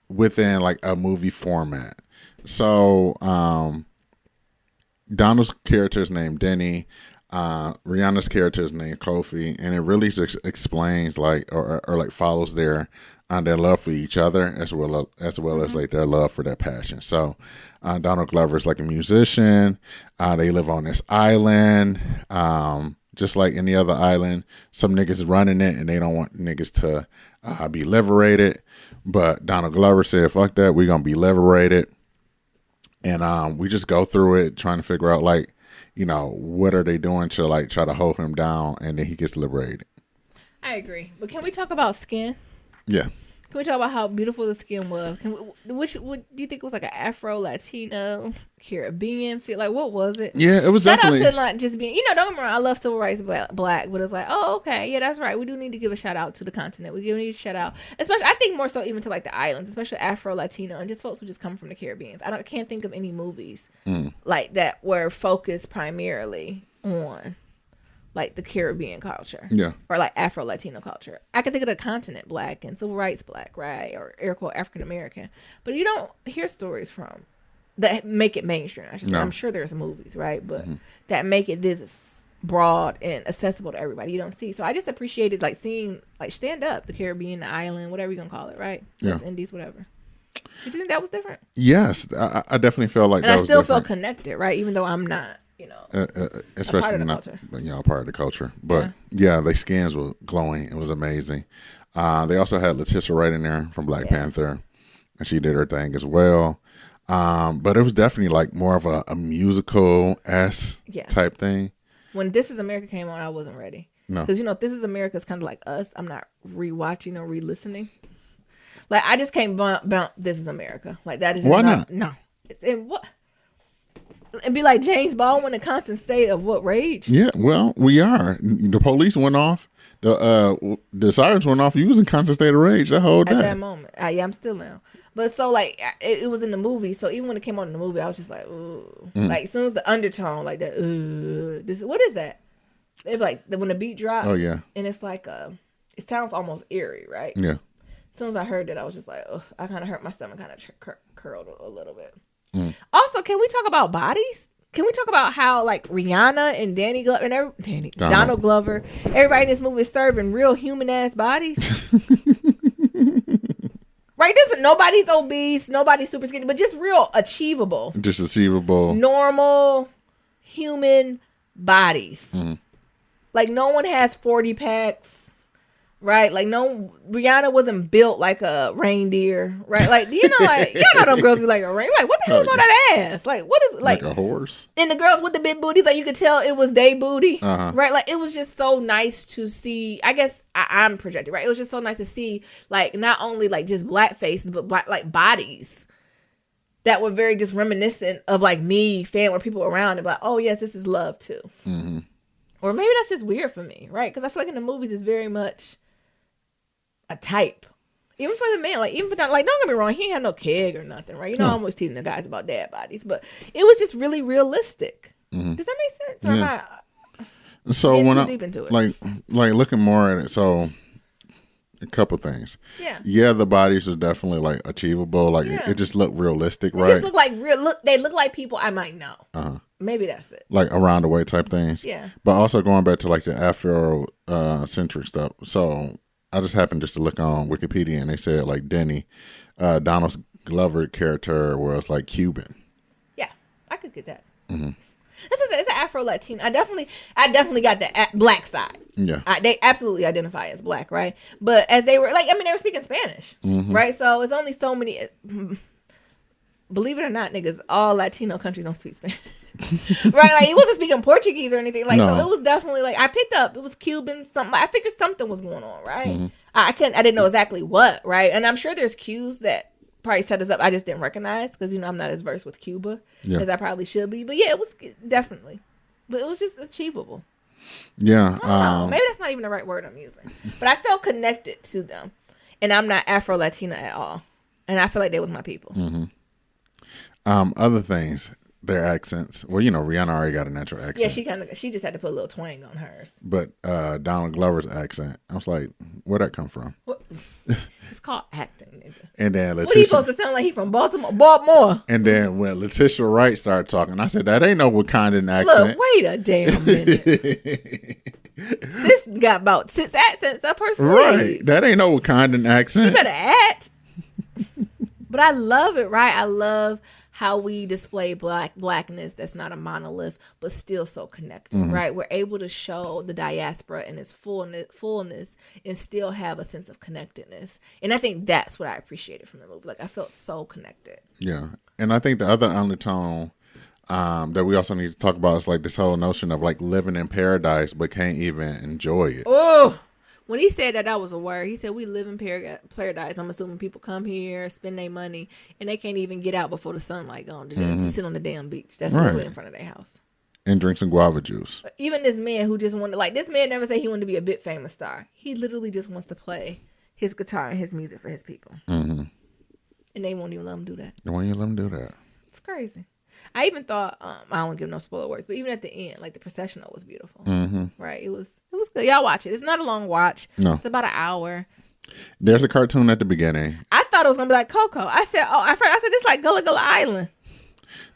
S1: within like a movie format. So Donald's character is named Denny. Rihanna's character is named Kofi, and it really just explains like or like follows their love for each other as well as like their love for their passion. So Donald Glover is like a musician. They live on this island, just like any other island. Some niggas running it, and they don't want niggas to be liberated. But Donald Glover said, "Fuck that, we gonna be liberated." And we just go through it, trying to figure out like, you know, what are they doing to like try to hold him down, and then he gets liberated.
S2: I agree, but can we talk about skin?
S1: Yeah.
S2: Can we talk about how beautiful the skin was? What do you think it was like an Afro Latino Caribbean feel? Like what was it?
S1: Yeah, it was definitely.
S2: Shout out to not just being, don't get me wrong, I love civil rights black, but it's like, oh, okay, yeah, that's right. We do need to give a shout out to the continent. We need to shout out, especially I think more so even to like the islands, especially Afro Latino and just folks who just come from the Caribbean. I can't think of any movies like that were focused primarily on like the Caribbean culture, or like Afro Latino culture. I can think of the continent black and civil rights black, right, or air quote African American, but you don't hear stories from that make it mainstream. I'm sure there's movies, right, but that make it this broad and accessible to everybody. You don't see, so I just appreciated like seeing like stand up the Caribbean, the island, whatever you're gonna call it, right? West Indies, whatever. Did you think that was different? Yes,
S1: I definitely felt like,
S2: and
S1: that
S2: I
S1: was
S2: still
S1: different.
S2: feel connected, right, even though I'm not.
S1: Especially not part of the culture, but their skins were glowing. It was amazing. They also had Letitia Wright in there from Black Panther, and she did her thing as well. But it was definitely like more of a musical type thing. When
S2: This Is America came on, I wasn't ready. No, because This Is America is kind of like Us. I'm not rewatching or re-listening. Like I just can't bump This Is America. Like that is
S1: why not?
S2: No, it's in what. And be like James Baldwin in a constant state of what, rage?
S1: Yeah, well, we are. The police went off. The sirens went off. You was in constant state of rage that whole day.
S2: At that moment. Yeah, I'm still now. But so like it was in the movie. So even when it came on in the movie, I was just like, ooh. Like as soon as the undertone, like that, ooh. What is that? It's like when the beat drops.
S1: Oh yeah.
S2: And it's like it sounds almost eerie, right?
S1: Yeah.
S2: As soon as I heard it, I was just like, oh, I kind of hurt my stomach, kind of curled a little bit. Also, can we talk about bodies? Can we talk about how like Rihanna and Danny Glover and Donald Glover, everybody in this movie is serving real human ass bodies? Right? Nobody's obese, nobody's super skinny, but just real achievable.
S1: Just achievable.
S2: Normal human bodies. Like no one has 40 packs. Right, like no, Rihanna wasn't built like a reindeer, right? Like you know, like you know, them girls be like a reindeer. Like what the hell's on that ass? Like what is like
S1: a horse?
S2: And the girls with the big booties, like you could tell it was they booty, right? Like it was just so nice to see. I guess I'm projecting, right? It was just so nice to see, like not only like just black faces, but black like bodies that were very just reminiscent of like me, fan, where people around and like, oh yes, this is love too. Or maybe that's just weird for me, right? Because I feel like in the movies it's very much a type, even for the man, like even for like don't get me wrong, he ain't had no keg or nothing, right? You know, I'm always teasing the guys about dad bodies, but it was just really realistic. Does that make sense? Or am I
S1: so when I
S2: deep into it?
S1: like looking more at it, so a couple things. Yeah, the bodies was definitely like achievable. Like it just looked realistic, right? It just
S2: looked like real. They look like people I might know. Maybe that's it.
S1: Like around the way type things.
S2: Yeah.
S1: But also going back to like the Afro centric stuff. So I just happened just to look on Wikipedia and they said like Denny, Donald Glover character was like Cuban.
S2: Yeah, I could get that. It's an Afro Latino. I definitely got the black side.
S1: Yeah,
S2: they absolutely identify as black, right? But as they were like, I mean, they were speaking Spanish, right? So it's only so many. Believe it or not, niggas, all Latino countries don't speak Spanish. Right, like he wasn't speaking Portuguese or anything, like so it was definitely like I picked up it was Cuban something. I figured something was going on, right? I didn't know exactly what, right? And I'm sure there's cues that probably set us up. I just didn't recognize because I'm not as versed with Cuba as I probably should be. But yeah, it was definitely, but it was just achievable.
S1: Yeah,
S2: maybe that's not even the right word I'm using, but I felt connected to them, and I'm not Afro Latina at all, and I feel like they was my people.
S1: Other things. Their accents. Well, you know, Rihanna already got a natural accent.
S2: Yeah, she just had to put a little twang on hers.
S1: But Donald Glover's accent, I was like, where'd that come from?
S2: It's called acting, nigga.
S1: And then Letitia,
S2: what are you supposed to sound like? He from Baltimore. And
S1: then when Letitia Wright started talking, I said, that ain't no Wakandan accent.
S2: Look, wait a damn minute. Sis got about 6 accents up her sleeve.
S1: Right. That ain't no Wakandan accent.
S2: She better act. But I love it, right? I love how we display blackness that's not a monolith, but still so connected, right? We're able to show the diaspora in its fullness and still have a sense of connectedness. And I think that's what I appreciated from the movie. Like, I felt so connected.
S1: Yeah. And I think the other undertone that we also need to talk about is like this whole notion of like living in paradise, but can't even enjoy it.
S2: Oh, when he said that was a word. He said we live in paradise. I'm assuming people come here, spend their money, and they can't even get out before the sunlight gone to just sit on the damn beach. That's literally in front of their house.
S1: And drink some guava juice.
S2: Even this man who just wanted, like, this man never said he wanted to be a bit famous star. He literally just wants to play his guitar and his music for his people. And they won't even let him do that.
S1: They won't even let him do that.
S2: It's crazy. I even thought, I don't want to give no spoiler words, but even at the end, like the processional was beautiful. Right? It was good. Y'all watch it. It's not a long watch. No. It's about an hour.
S1: There's a cartoon at the beginning.
S2: I thought it was going to be like Coco. I said, this like Gullah Gullah Island.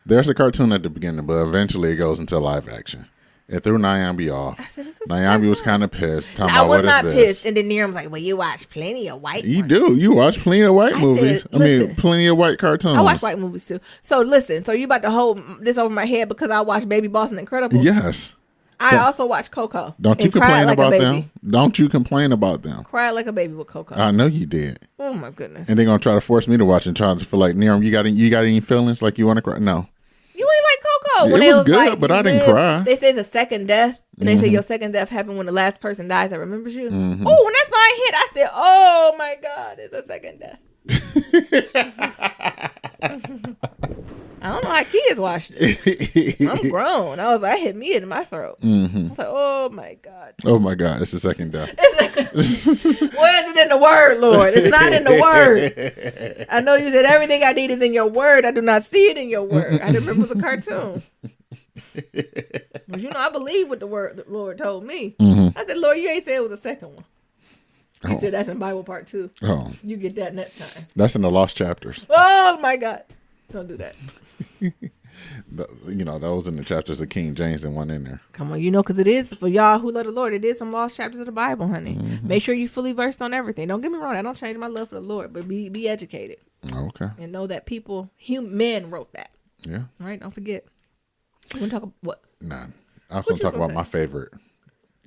S1: There's a cartoon at the beginning, but eventually it goes into live action. It threw Nyambi off. Nyambi was kind of pissed.
S2: I was not pissed. And then Niram was like, well, you watch plenty of white
S1: You do. You watch plenty of white movies. Plenty of white cartoons.
S2: I watch white movies too. So listen, so you about to hold this over my head because I watched Baby Boss and Incredibles?
S1: Yes.
S2: I also watched Coco.
S1: Don't you complain about them. Don't you complain about them.
S2: Cried like a baby with Coco.
S1: I know you did.
S2: Oh my goodness.
S1: And they're going to try to force me to watch and try to feel like, Niram, you got any feelings like you want to cry? No.
S2: You ain't like Coco.
S1: When it was good, like, but I didn't cry.
S2: They say it's a second death. And they say your second death happened when the last person dies that remembers you. Oh, when that line hit, I said, oh my God, it's a second death. I don't know how kids watched it. I'm grown. I was like, I hit me in my throat. I was like, oh my God.
S1: Oh my God, it's the second death.
S2: Where is it in the word, Lord? It's not in the word. I know you said everything I need is in your word. I do not see it in your word. I didn't remember it was a cartoon. But I believe what the Lord told me. I said, Lord, you ain't said it was a second one. He said that's in Bible part 2. Oh. You get that next time.
S1: That's in the lost chapters.
S2: Oh my God. Don't do that.
S1: Those in the chapters of King James and one in there.
S2: Come on, because it is, for y'all who love the Lord, it is some lost chapters of the Bible, honey. Make sure you fully versed on everything. Don't get me wrong. I don't change my love for the Lord, but be educated.
S1: Okay.
S2: And know that men wrote that.
S1: Yeah.
S2: All right, don't forget. You want to talk about what?
S1: Nah. I was going to talk about my favorite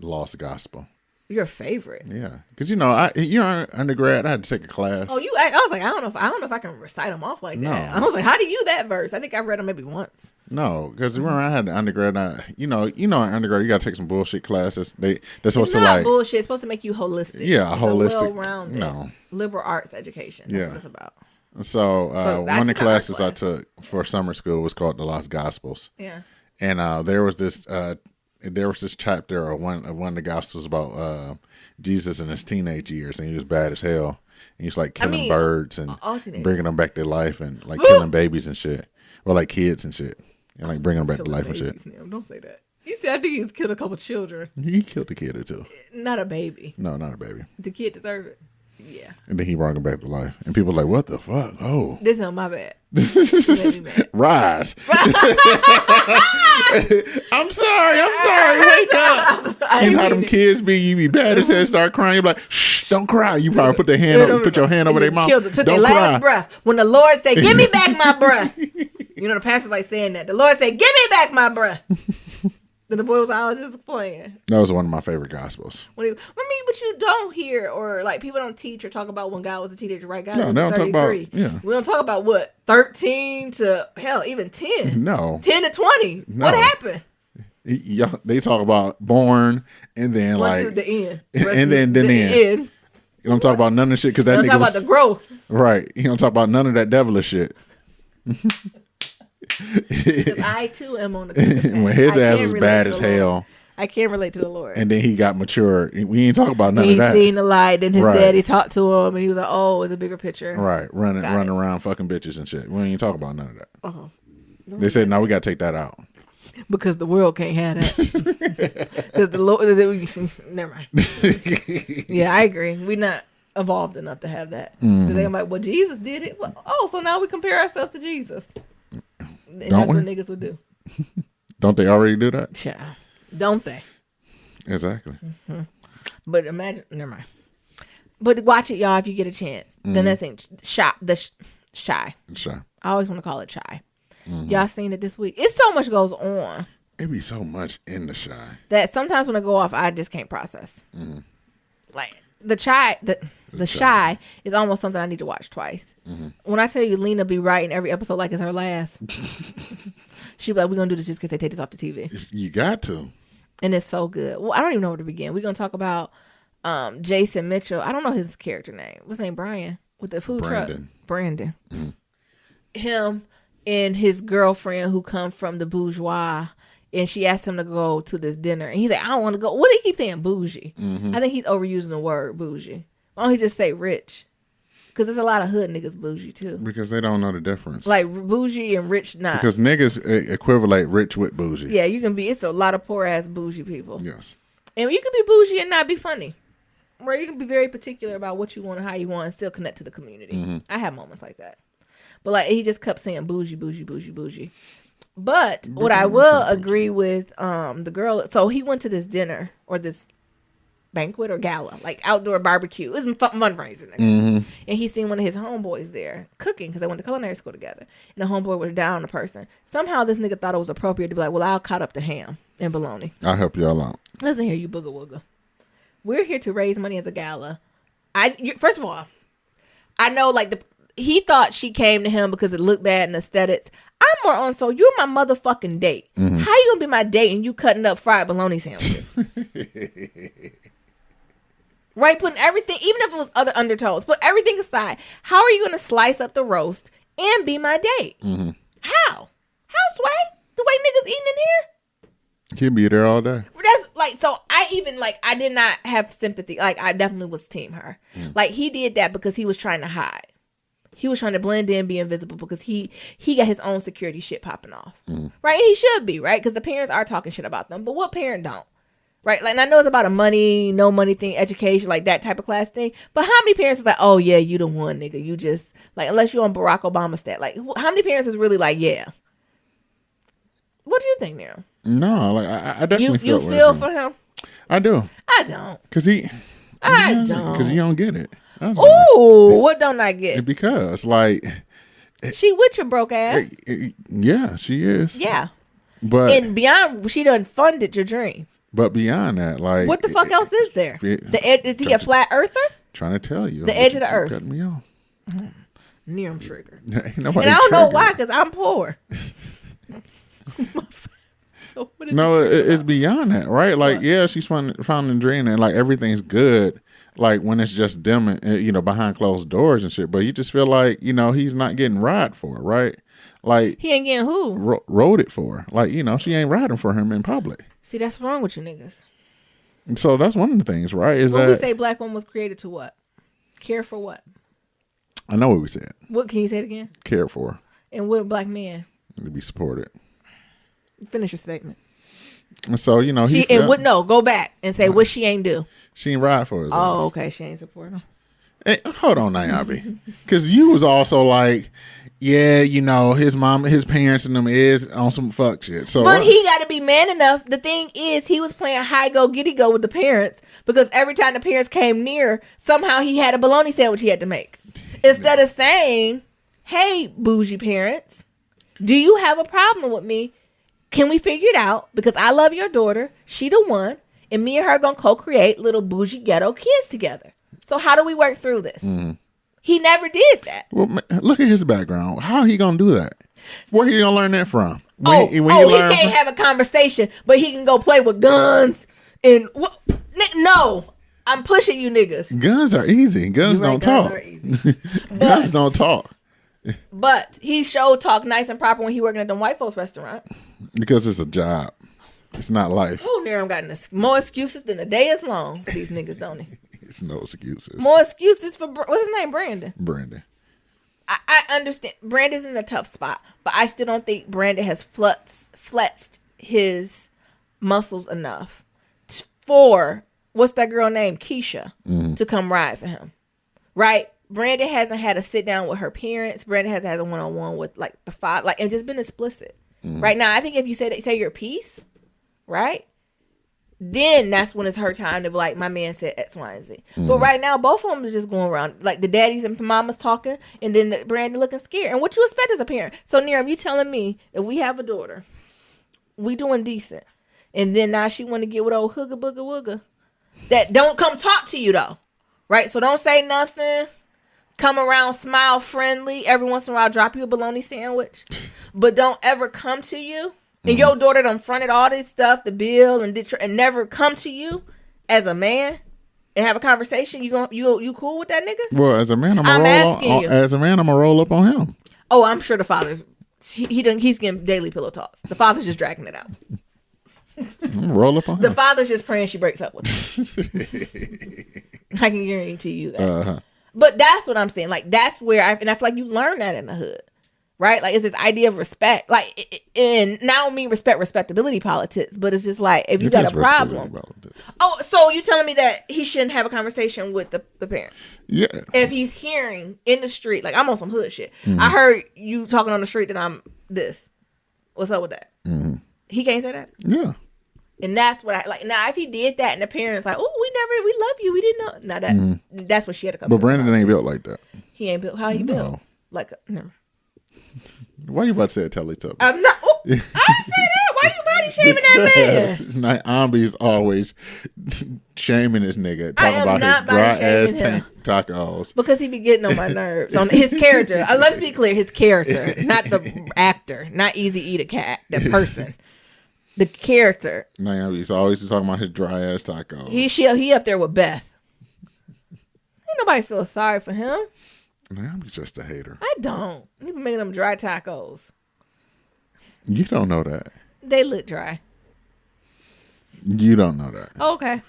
S1: lost gospel.
S2: Your favorite?
S1: Yeah, because you're undergrad. I had to take a class.
S2: Oh, I was like, I don't know if I can recite them off like that. I was like, how do you that verse? I think I read them maybe once.
S1: No, because remember I had the undergrad. In undergrad you got to take some bullshit classes. That's
S2: it's
S1: supposed to
S2: not bullshit. It's supposed to make you holistic.
S1: Yeah,
S2: it's
S1: holistic.
S2: Well-rounded, liberal arts education. That's what it's about.
S1: So one of the classes I took for summer school was called the Lost Gospels.
S2: Yeah,
S1: and there was this chapter or one of the gospels about Jesus in his teenage years, and he was bad as hell. And he was like killing birds and bringing them back to life, and like killing babies and shit, or like kids and shit, and like bringing them back to life and shit.
S2: Now. Don't say that. He said, I think he's killed a couple children.
S1: He killed a kid or two.
S2: Not a baby.
S1: No, not a baby.
S2: The kid deserved it. Yeah.
S1: And then he brought him back to life, and people were like, "What the fuck? Oh,
S2: this is my bad.
S1: Rise." I'm sorry. Wake up. You know how them kids be? You be bad as hell, start crying. You be like, "Shh, don't cry." You probably put your hand over their mouth.
S2: Took their last breath. When the Lord said, "Give me back my breath," the pastor's like saying that. The Lord said, "Give me back my breath." Then the boy was like, I was just playing.
S1: That was one of my favorite gospels.
S2: But you don't hear, or like people don't teach or talk about when God was a teenager, right? God was
S1: they don't
S2: 33.
S1: talk about, yeah.
S2: We don't talk about what, 13 to, hell, even 10.
S1: No.
S2: 10 to 20. No. What happened?
S1: They talk about born and then
S2: One to the end.
S1: And then the end. You don't talk about none of the shit because that nigga
S2: don't talk about the growth.
S1: Right. You don't talk about none of that devilish shit.
S2: Because I too am on the path.
S1: When his ass was bad as hell.
S2: I can't relate to the Lord.
S1: And then he got mature. We ain't talk about none of that.
S2: He seen the light, and his daddy talked to him, and he was like, "Oh, it's a bigger picture."
S1: Running around fucking bitches and shit. We ain't talk about none of that. They said, "No, we got to take that out."
S2: Because the world can't have that. Because the Lord, never mind. Yeah, I agree. We're not evolved enough to have that. They're like, well, Jesus did it. Well, so now we compare ourselves to Jesus. And that's what niggas would do.
S1: Don't they already do that?
S2: Child. Don't they?
S1: Exactly.
S2: Mm-hmm. But imagine, never mind. But watch it, y'all, if you get a chance. The next thing, Shy. Shy. I always want to call it Shy. Y'all seen it this week? It's so much goes on.
S1: It be so much in the Shy
S2: that sometimes when I go off, I just can't process. Like the Shy is almost something I need to watch twice. When I tell you, Lena be writing every episode like it's her last. She be like, "We're gonna do this just because they take this off the TV." You
S1: got to.
S2: And it's so good. Well, I don't even know where to begin. We're gonna talk about Jason Mitchell. I don't know his character name. What's his name? Brian with the food truck. Brandon. Him and his girlfriend who come from the bourgeois, and she asked him to go to this dinner, and he's like, "I don't want to go." What do he keep saying, bougie? I think he's overusing the word bougie. Why don't he just say rich? Because there's a lot of hood niggas bougie too. Because
S1: they don't know the difference.
S2: Like bougie and rich not.
S1: Because niggas equivalent rich with bougie.
S2: Yeah, you can be. It's a lot of poor ass bougie people.
S1: Yes.
S2: And you can be bougie and not be funny. Right? You can be very particular about what you want and how you want and still connect to the community. I have moments like that. But like he just kept saying bougie, bougie, bougie, bougie. But what I will agree with the girl. So he went to this dinner or this banquet or gala, like outdoor barbecue. It was fundraising. And he seen one of his homeboys there cooking because they went to culinary school together. And the homeboy was down a person. Somehow this nigga thought it was appropriate to be like, well, I'll cut up the ham and bologna.
S1: I'll help y'all out.
S2: Listen here, you booga wooga. We're here to raise money as a gala. First of all, I know like he thought she came to him because it looked bad in aesthetics. I'm more on, so you're my motherfucking date. How you gonna be my date and you cutting up fried bologna sandwiches? Right, putting everything, even if it was other undertones, put everything aside. How are you going to slice up the roast and be my date? How? How, Sway? The way niggas eating in here?
S1: He'd be there all day.
S2: That's like, so I even like, I did not have sympathy. Like, I definitely was team her. Like, he did that because he was trying to hide. He was trying to blend in, be invisible, because he got his own security shit popping off. Right? And he should be, right? Because the parents are talking shit about them. But what parent don't? Right? Like, and I know it's about a money, no money thing, education, like that type of class thing. But how many parents is like, oh, yeah, you the one, nigga. You just, like, unless you're on Barack Obama stat. Like, how many parents is really like, yeah? What do you think now?
S1: No, like, I definitely
S2: You feel for him?
S1: I do.
S2: I don't.
S1: I
S2: don't.
S1: Because you don't get it.
S2: Ooh, what don't I get?
S1: Because, like...
S2: She with your broke ass.
S1: Yeah, she is.
S2: Yeah.
S1: But
S2: and beyond, she done funded your dream.
S1: But beyond that, like...
S2: What the fuck else is there? Is he a flat earther?
S1: Trying to tell you.
S2: The edge of the earth.
S1: Cut me off.
S2: Near I'm triggered.
S1: And
S2: I don't know why, because I'm poor. So what is
S1: it's beyond that, right? Like, yeah, she's found the dream, and like everything's good. Like when it's just them, and, behind closed doors and shit. But you just feel like, he's not getting ride for her, right? Like
S2: he ain't getting who
S1: rode it for her. Like, she ain't riding for him in public.
S2: See, that's wrong with you niggas.
S1: And so that's one of the things, right? Is
S2: when
S1: that
S2: we say black woman was created to what? Care for what?
S1: I know what we said.
S2: What can you say it again?
S1: Care for.
S2: And what black men?
S1: To be supported.
S2: Finish your statement.
S1: And so,
S2: go back and say what she ain't do.
S1: She ain't ride for us.
S2: Oh, okay. She ain't support him.
S1: Hey, hold on, Nayabi. Because you was also like, yeah, his mom, his parents and them is on some fuck shit. So,
S2: but he got to be man enough. The thing is, he was playing high go, giddy go with the parents because every time the parents came near, somehow he had a bologna sandwich he had to make. Instead of saying, hey, bougie parents, do you have a problem with me? Can we figure it out? Because I love your daughter. She the one. And me and her going to co-create little bougie ghetto kids together. So how do we work through this? He never did that.
S1: Well, look at his background. How he going to do that? Where he going to learn that from?
S2: He can't have a conversation, but he can go play with guns. And no, I'm pushing you niggas.
S1: Guns are easy. Guns don't talk.
S2: Guns are easy.
S1: Guns don't talk.
S2: But he showed talk nice and proper when he working at them white folks restaurants.
S1: Because it's a job. It's not life.
S2: Oh, Niram got more excuses than the day is long for these niggas, don't he?
S1: It's no excuses.
S2: More excuses for, what's his name? Brandon. I understand. Brandon's in a tough spot, but I still don't think Brandon has flexed his muscles enough for, what's that girl named? Keisha, to come ride for him. Right? Brandon hasn't had a sit down with her parents. Brandon hasn't had a one-on-one with like the father, like, and just been explicit. Right now, I think if you say your piece, right, then that's when it's her time to be like, my man said X, Y, and Z. But right now, both of them are just going around like the daddies and mamas talking, and then Brandon looking scared. And what you expect as a parent? So Niram, you telling me if we have a daughter, we doing decent, and then now she want to get with old hooga booga wooga, that don't come talk to you though, right? So don't say nothing. Come around, smile friendly. Every once in a while, drop you a bologna sandwich. But don't ever come to you. And your daughter done fronted all this stuff, the bill, and never come to you as a man and have a conversation. You cool with that nigga?
S1: Well, as a man, I'm gonna roll up on him.
S2: Oh, I'm sure the father's he's getting daily pillow talks. The father's just dragging it out.
S1: Roll up on him.
S2: The father's just praying she breaks up with him. I can guarantee you that. But that's what I'm saying. Like, that's where I feel like you learn that in the hood, right? Like, it's this idea of respect. Like, and not only respectability politics, but it's just like, if you got a problem. Oh, so you telling me that he shouldn't have a conversation with the parents?
S1: Yeah.
S2: If he's hearing in the street, like, I'm on some hood shit. I heard you talking on the street that I'm this. What's up with that? He can't say that?
S1: Yeah.
S2: And that's what I like. Now, if he did that and the parents like, oh, we love you, we didn't know. Now that's what she had to come.
S1: But Brandon ain't built like that.
S2: He ain't built. How he built? Like, no.
S1: Why you about to say a Teletubby?
S2: I'm not. I didn't say that. Why you body shaming that man?
S1: Ambi's always shaming this nigga, talking about his dry ass tacos.
S2: Because he be getting on my nerves. On his character. Let's be clear, his character, not the actor, not Easy Eat a Cat, the person. The character.
S1: He's always talking about his dry ass tacos.
S2: He up there with Beth. Ain't nobody feel sorry for him.
S1: He's just a hater.
S2: I don't. He been making them dry tacos.
S1: You don't know that.
S2: They look dry.
S1: You don't know that.
S2: Okay.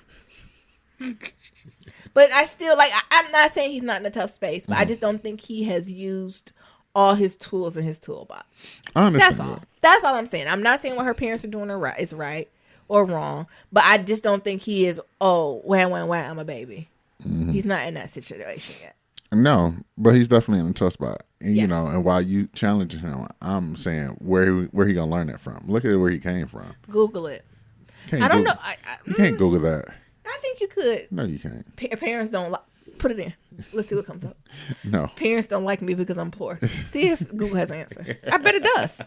S2: But I still, like, I'm not saying he's not in a tough space, but I just don't think he has used all his tools in his toolbox.
S1: I understand.
S2: That's all. That's all I'm saying. I'm not saying what her parents are doing is right or wrong, but I just don't think he is, wham, I'm a baby. Mm-hmm. He's not in that situation yet.
S1: No, but he's definitely in a tough spot. And,
S2: yes.
S1: You know, and while you challenge him, I'm saying where he gonna learn that from? Look at where he came from.
S2: Google it.
S1: I don't know. You can't Google that.
S2: I think you could.
S1: No, you can't.
S2: Parents don't like. Put it in. Let's see what comes up.
S1: No.
S2: Parents don't like me because I'm poor. See if Google has an answer. I bet it does.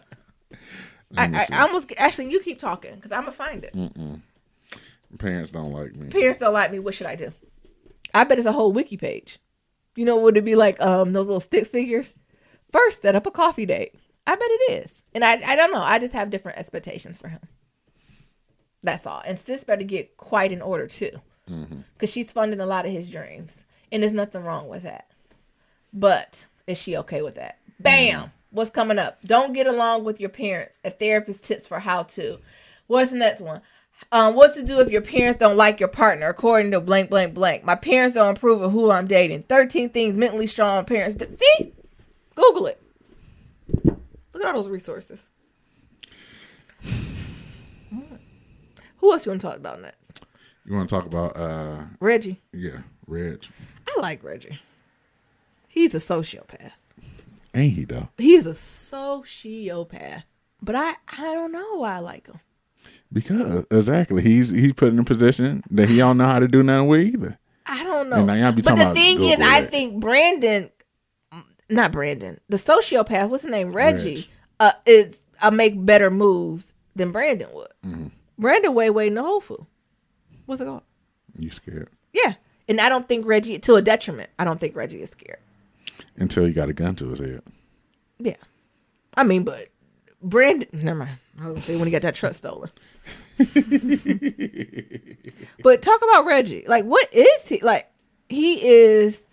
S2: I almost actually. You keep talking because I'm gonna find it.
S1: Parents don't like me.
S2: Parents don't like me. What should I do? I bet it's a whole wiki page. You know, would it be like those little stick figures? First, set up a coffee date. I bet it is. And I don't know. I just have different expectations for him. That's all. And sis better get quite in order too, because she's funding a lot of his dreams, and there's nothing wrong with that. But is she okay with that? Bam. What's coming up? Don't get along with your parents. A therapist tips for how to. What's the next one? What to do if your parents don't like your partner, according to blank, blank, blank. My parents don't approve of who I'm dating. 13 things mentally strong parents do. See? Google it. Look at all those resources. Who else you want to talk about next?
S1: You want to talk about
S2: Reggie?
S1: Yeah, Reg.
S2: I like Reggie. He's a sociopath.
S1: Ain't he though?
S2: He is a sociopath. But I don't know why I like him.
S1: Because exactly, he's put in a position that he don't know how to do nothing with either.
S2: I don't know.
S1: But
S2: the thing is, I think the sociopath, what's his name, Reggie, is make better moves than Brandon would. Mm-hmm. Brandon way in the whole fool. What's it called?
S1: You scared?
S2: Yeah, and I don't think Reggie, to a detriment, I don't think Reggie is scared
S1: until he got a gun to his head.
S2: Yeah, I mean, but Brandon, never mind. I was gonna say when he got that truck stolen. But talk about Reggie. Like, what is he? Like, he is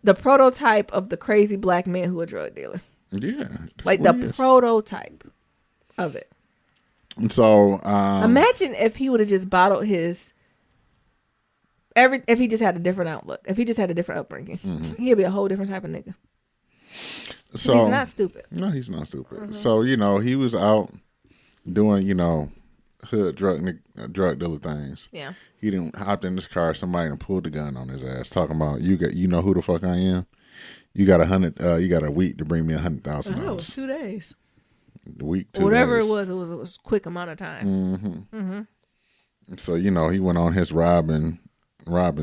S2: the prototype of the crazy black man who a drug dealer.
S1: Yeah,
S2: like the prototype of it.
S1: And so,
S2: imagine if he would have just bottled his if he just had a different outlook, if he just had a different upbringing, he'd be a whole different type of nigga. So he's not stupid.
S1: No, he's not stupid. So, you know, he was out doing, you know, hood drug dealer things.
S2: Yeah.
S1: He didn't hopped in this car, somebody and pulled the gun on his ass, talking about you know who the fuck I am. You got a week to bring me $100,000.
S2: Oh, 2 days.
S1: The week, 2
S2: whatever
S1: days.
S2: it was a quick amount of time.
S1: So, you know, he went on his robbing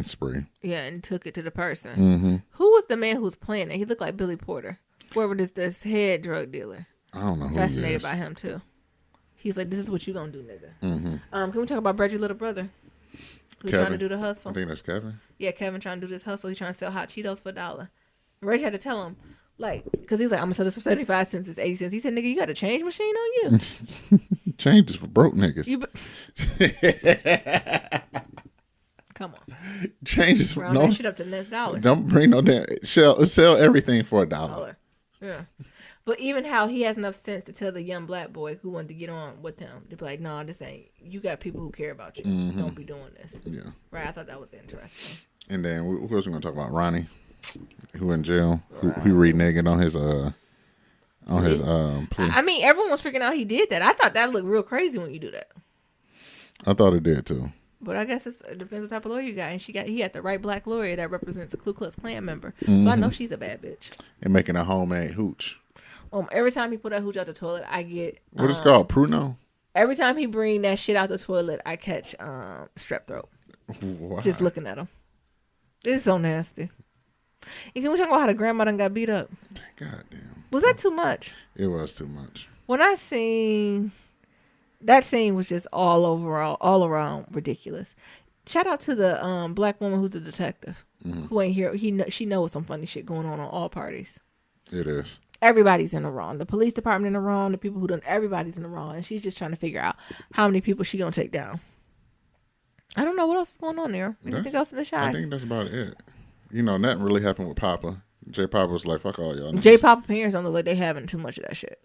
S1: spree.
S2: Yeah, and took it to the person. Who was the man who was playing it? He looked like Billy Porter. Whoever this head drug dealer.
S1: I don't know who
S2: Fascinated
S1: he is.
S2: by him too. He's like, this is what you gonna do, nigga. Can we talk about Reggie's little brother? Who's trying to do the hustle?
S1: I think that's Kevin.
S2: Yeah, Kevin trying to do this hustle. He's trying to sell hot Cheetos for $1. Reggie had to tell him, like, because he was like, I'm gonna sell this for 75 cents. It's 80 cents. He said, nigga, you got a change machine on you.
S1: Change is for broke niggas.
S2: Come on.
S1: Change is for
S2: round that shit up to the next dollar.
S1: Don't bring no damn. Sell everything for $1.
S2: Yeah. But even how he has enough sense to tell the young black boy who wanted to get on with him to be like, no, this ain't. You got people who care about you. Don't be doing this.
S1: Yeah.
S2: Right. I thought that was interesting.
S1: And then who else we gonna talk about? Ronnie, who in jail, who reneged on his plea.
S2: I mean, everyone was freaking out he did that. I thought that looked real crazy when you do that.
S1: I thought it did too.
S2: But I guess it depends what type of lawyer you got. And he got the right black lawyer that represents a Ku Klux Klan member. So I know she's a bad bitch.
S1: And making a homemade hooch.
S2: Every time he put that hooch out the toilet, I get
S1: what it's called, Pruno. Every
S2: time he bring that shit out the toilet, I catch strep throat.
S1: Wow.
S2: Just looking at him. It's so nasty. And can we talk about how the grandma done got beat up?
S1: God damn.
S2: Was that too much?
S1: It was too much.
S2: When I seen that scene was just all around ridiculous. Shout out to the black woman who's a detective who ain't here. She knows some funny shit going on all parties.
S1: It is.
S2: Everybody's in the wrong. The police department in the wrong. The people who done everybody's in the wrong, and she's just trying to figure out how many people she gonna take down. I don't know what else is going on there. Anything else in the shot?
S1: I think that's about it. You know, nothing really happened with Papa. J Pop was like, fuck all y'all.
S2: J Pop parents don't look like they having too much of that shit.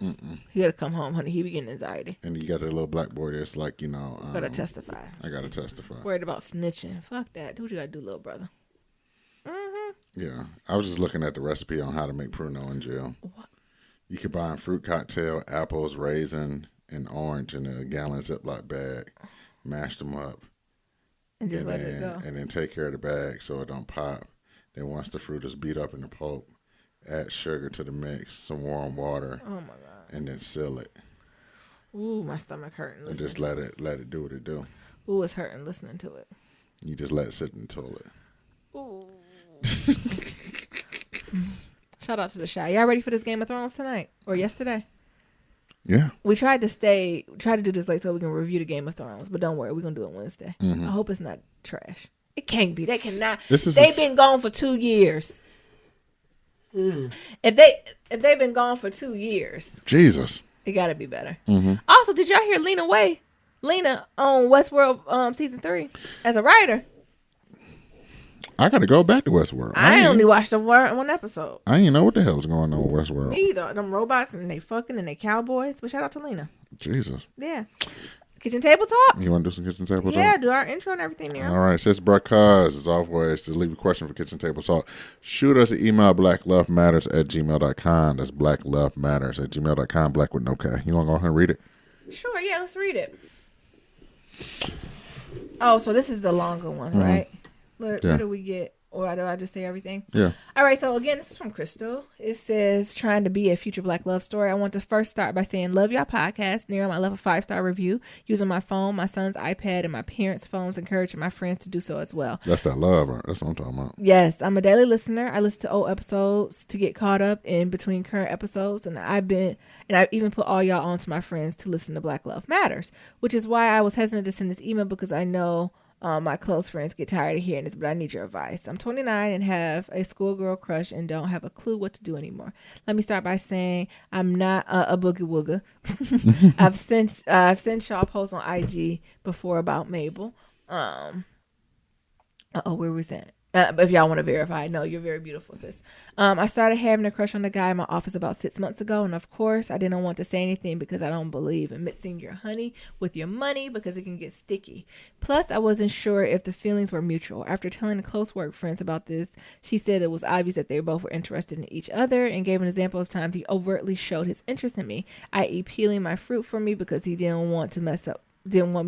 S2: He gotta come home, honey. He be getting anxiety.
S1: And you got a little black boy that's like,
S2: Gotta testify.
S1: I gotta testify.
S2: Worried about snitching. Fuck that. Do what you gotta do, little brother.
S1: Yeah. I was just looking at the recipe on how to make Pruno in jail.
S2: What?
S1: You combine fruit cocktail, apples, raisin, and orange in a gallon Ziploc bag. Mash them up.
S2: And just let it go.
S1: And then take care of the bag so it don't pop. Then once the fruit is beat up in the pulp, add sugar to the mix, some warm water.
S2: Oh my God.
S1: And then seal it.
S2: Ooh, my stomach hurting.
S1: And just let it do what it do.
S2: Ooh, it's hurting listening to it.
S1: You just let it sit in the toilet.
S2: Ooh. Shout out to the Shy. Y'all ready for this Game of Thrones tonight? Or yesterday?
S1: Yeah.
S2: We tried to do this late so we can review the Game of Thrones, but don't worry, we're gonna do it Wednesday. I hope it's not trash. It can't be. They cannot. They've been gone for 2 years. If they've been gone for 2 years,
S1: Jesus,
S2: it got to be better. Also, did y'all hear Lena on Westworld season 3 as a writer?
S1: I got to go back to Westworld.
S2: I only watched one episode.
S1: I didn't know what the hell was going on with Westworld.
S2: Me either. Them robots and they fucking and they cowboys. But shout out to Lena.
S1: Jesus.
S2: Yeah. Kitchen table talk.
S1: You want to do some kitchen table talk?
S2: Yeah, do our intro and everything there.
S1: All right, sis, Cuz, as always, to leave a question for kitchen table talk, shoot us an email, blacklovematters@gmail.com. That's blacklovematters@gmail.com, black with no K. You want to go ahead and read it?
S2: Sure, yeah, let's read it. Oh, so this is the longer one, right? Where do we get, or do I just say everything?
S1: Yeah.
S2: All right, so again, this is from Crystal. It says, trying to be a future black love story. I want to first start by saying, love y'all podcast. Near I love a 5-star review. Using my phone, my son's iPad, and my parents' phones, encouraging my friends to do so as well.
S1: That's that love. Right? That's what I'm talking about.
S2: Yes, I'm a daily listener. I listen to old episodes to get caught up in between current episodes, and I've even put all y'all on to my friends to listen to Black Love Matters, which is why I was hesitant to send this email because I know my close friends get tired of hearing this, but I need your advice. I'm 29 and have a schoolgirl crush and don't have a clue what to do anymore. Let me start by saying I'm not a boogie wooger. I've sent y'all posts on IG before about Mabel. Where was that? If y'all want to verify, no, you're very beautiful, sis. I started having a crush on the guy in my office about 6 months ago, and of course, I didn't want to say anything because I don't believe in mixing your honey with your money because it can get sticky. Plus, I wasn't sure if the feelings were mutual. After telling the close work friends about this, she said it was obvious that they both were interested in each other and gave an example of times he overtly showed his interest in me, i.e. peeling my fruit for me because he didn't want me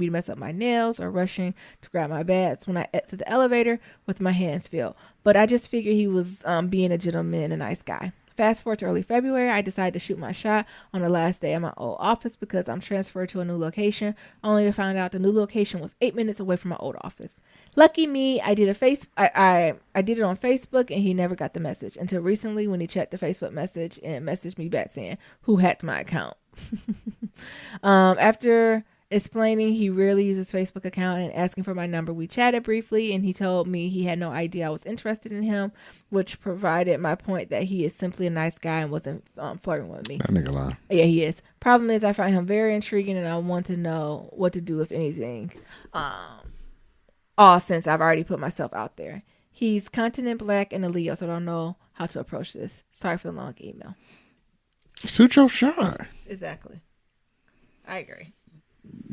S2: to mess up my nails or rushing to grab my bags when I exit the elevator with my hands filled. But I just figured he was being a gentleman, a nice guy. Fast forward to early February, I decided to shoot my shot on the last day of my old office because I'm transferred to a new location, only to find out the new location was 8 minutes away from my old office. Lucky me, I did I did it on Facebook and he never got the message until recently when he checked the Facebook message and messaged me back saying, who hacked my account? After explaining he rarely uses Facebook account and asking for my number, we chatted briefly and he told me he had no idea I was interested in him, which provided my point that he is simply a nice guy and wasn't flirting with me.
S1: That nigga lying.
S2: Yeah, he is. Problem is I find him very intriguing and I want to know what to do if anything. All since I've already put myself out there. He's continent black and a Leo, so I don't know how to approach this. Sorry for the long email.
S1: Suit your shot.
S2: Exactly. I agree.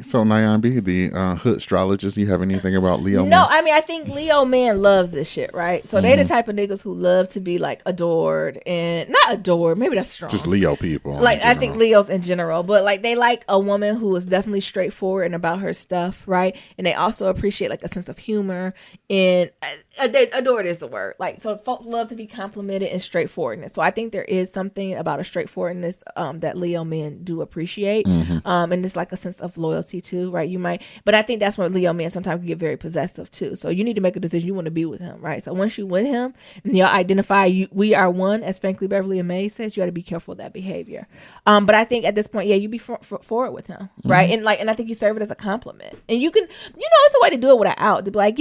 S1: So, Nayan B, the hood astrologist, you have anything about Leo
S2: No,
S1: man?
S2: I mean, I think Leo man loves this shit, right? So they the type of niggas who love to be like adored and not adored. Maybe that's strong.
S1: Just Leo people.
S2: Like, I think Leos in general, but like they like a woman who is definitely straightforward and about her stuff, right? And they also appreciate like a sense of humor and adored is the word. Like, so folks love to be complimented and straightforwardness. So I think there is something about a straightforwardness that Leo men do appreciate. And it's like a sense of loyalty too, right? But I think that's where Leo men sometimes get very possessive too. So you need to make a decision. You want to be with him, right? So once you with him and y'all identify we are one, as frankly Beverly and May says, you got to be careful of that behavior. But I think at this point, yeah, you be forward with him, right? And I think you serve it as a compliment. And you can, it's a way to do it with an out. To be like,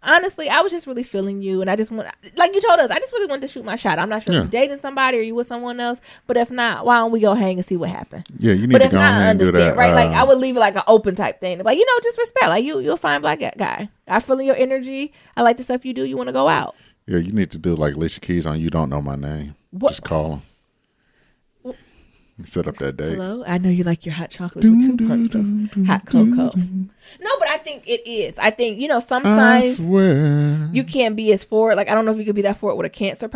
S2: honestly, I was just really feeling you, and I just want, like you told us, I just really wanted to shoot my shot. I'm not sure if you're dating somebody or you with someone else, but if not, why don't we go hang and see what happened?
S1: Yeah, you need to go ahead and do that,
S2: right? Like I would leave it like an open type thing, like just respect. Like you're a fine black guy. I feel your energy. I like the stuff you do. You want to go out.
S1: Yeah, you need to do like Alicia Keys on You Don't Know My Name.
S2: What?
S1: Just call them. Set up that date.
S2: Hello, I know you like your hot chocolate with 2 pumps of hot cocoa. No, but I think it is. I think, some signs you can't be as forward. Like, I don't know if you could be that forward with a cancer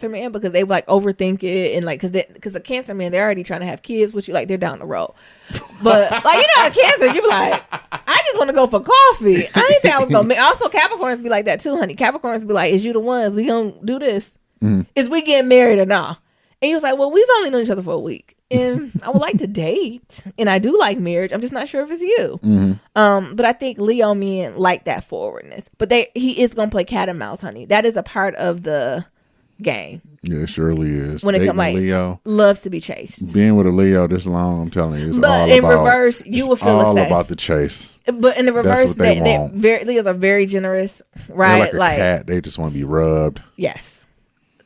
S2: man, because they like overthink it. And like, because a cancer man, they're already trying to have kids with you. Like, they're down the road. But like, a cancer, you be like, I just want to go for coffee. I didn't say I was going to. Also, Capricorns be like that too, honey. Capricorns be like, is you the ones? We going to do this? Is we getting married or not? And he was like, well, we've only known each other for a week. And I would like to date. And I do like marriage. I'm just not sure if it's you. But I think Leo men like that forwardness. But he is going to play cat and mouse, honey. That is a part of the game.
S1: Yeah, it surely is.
S2: When it comes like
S1: Leo,
S2: loves to be chased.
S1: Being with a Leo this long, I'm telling you, it's
S2: but
S1: all
S2: in
S1: about,
S2: reverse, you will feel
S1: all
S2: the same.
S1: about the chase.
S2: But in the reverse,
S1: want.
S2: Leos are very generous, right?
S1: They're like a cat. They just want to be rubbed.
S2: Yes.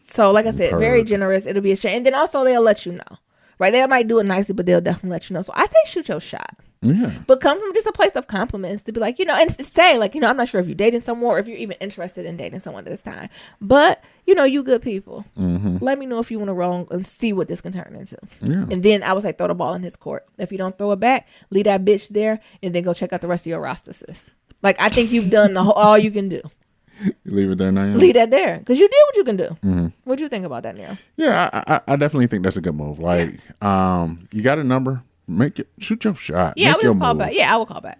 S2: So, like I said, very generous. It'll be a shame. And then also, they'll let you know. Right? They might do it nicely, but they'll definitely let you know. So, I think shoot your shot.
S1: Yeah.
S2: But come from just a place of compliments to be like, and say, like, I'm not sure if you're dating someone or if you're even interested in dating someone at this time. But, you good people. Let me know if you want to roll and see what this can turn into.
S1: Yeah.
S2: And then I would say throw the ball in his court. If you don't throw it back, leave that bitch there and then go check out the rest of your roster, sis. Like, I think you've done all you can do.
S1: You leave it there now?
S2: Leave that there. Because you did what you can do. What do you think about that, Nero?
S1: Yeah, I definitely think that's a good move. Like, you got a number, shoot your shot.
S2: Yeah, I would just call back. Yeah, I will call back.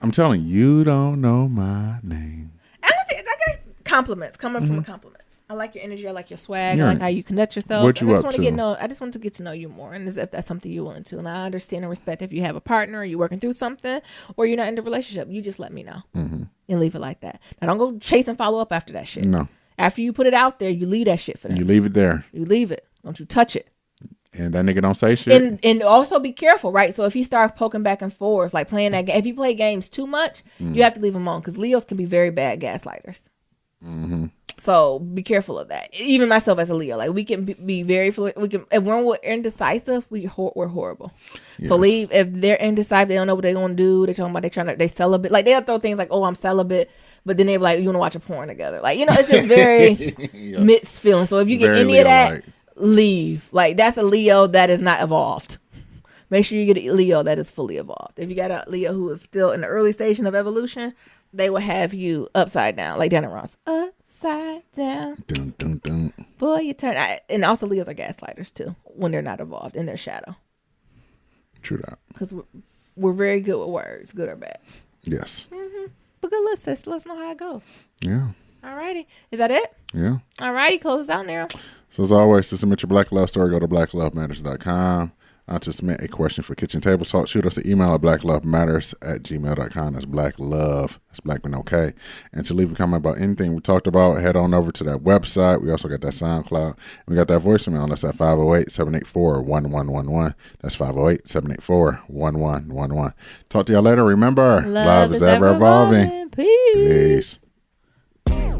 S1: I'm telling you, don't know my name.
S2: I got compliments coming from compliments. I like your energy. I like your swag. I like how you conduct yourself.
S1: What you
S2: I just
S1: up
S2: want
S1: to?
S2: I just want to get to know you more, and as if that's something you want to. And I understand and respect if you have a partner, or you're working through something, or you're not in a relationship. You just let me know and leave it like that. Now don't go chase and follow up after that shit.
S1: No.
S2: After you put it out there, you leave that shit for them.
S1: You leave it there.
S2: You leave it. Don't you touch it.
S1: And that nigga don't say shit.
S2: And also be careful, right? So if he starts poking back and forth, like playing that game, if you play games too much, you have to leave him alone because Leos can be very bad gaslighters. So be careful of that. Even myself as a Leo, like we can be very, if when we're indecisive, we're horrible. Yes. So leave if they're indecisive, they don't know what they're gonna do. They're talking about they celibate. Like they'll throw things like, "Oh, I'm celibate," but then they're like, "You want to watch a porn together?" Like it's just very mixed feelings. So if you get very any Leo of that, leave. Like that's a Leo that is not evolved. Make sure you get a Leo that is fully evolved. If you got a Leo who is still in the early stage of evolution, they will have you upside down, like Dana Ross. Upside down.
S1: Dun, dun, dun.
S2: Boy, you turn. And also Leos are gaslighters too when they're not evolved in their shadow.
S1: True that.
S2: Because we're very good with words, good or bad.
S1: Yes.
S2: But good, let us know how it goes.
S1: Yeah.
S2: Alrighty. Is that it?
S1: Yeah.
S2: Alrighty, close us out, Nero.
S1: So as always, to submit your Black Love story, go to blacklovematters.com. To submit a question for Kitchen Table Talk, shoot us an email at blacklovematters@gmail.com. That's black love. That's black with no K. And to leave a comment about anything we talked about, head on over to that website. We also got that SoundCloud. We got that voicemail. That's at 508-784-1111. That's 508-784-1111. Talk to y'all later. Remember, love is ever evolving.
S2: Peace.
S1: Peace.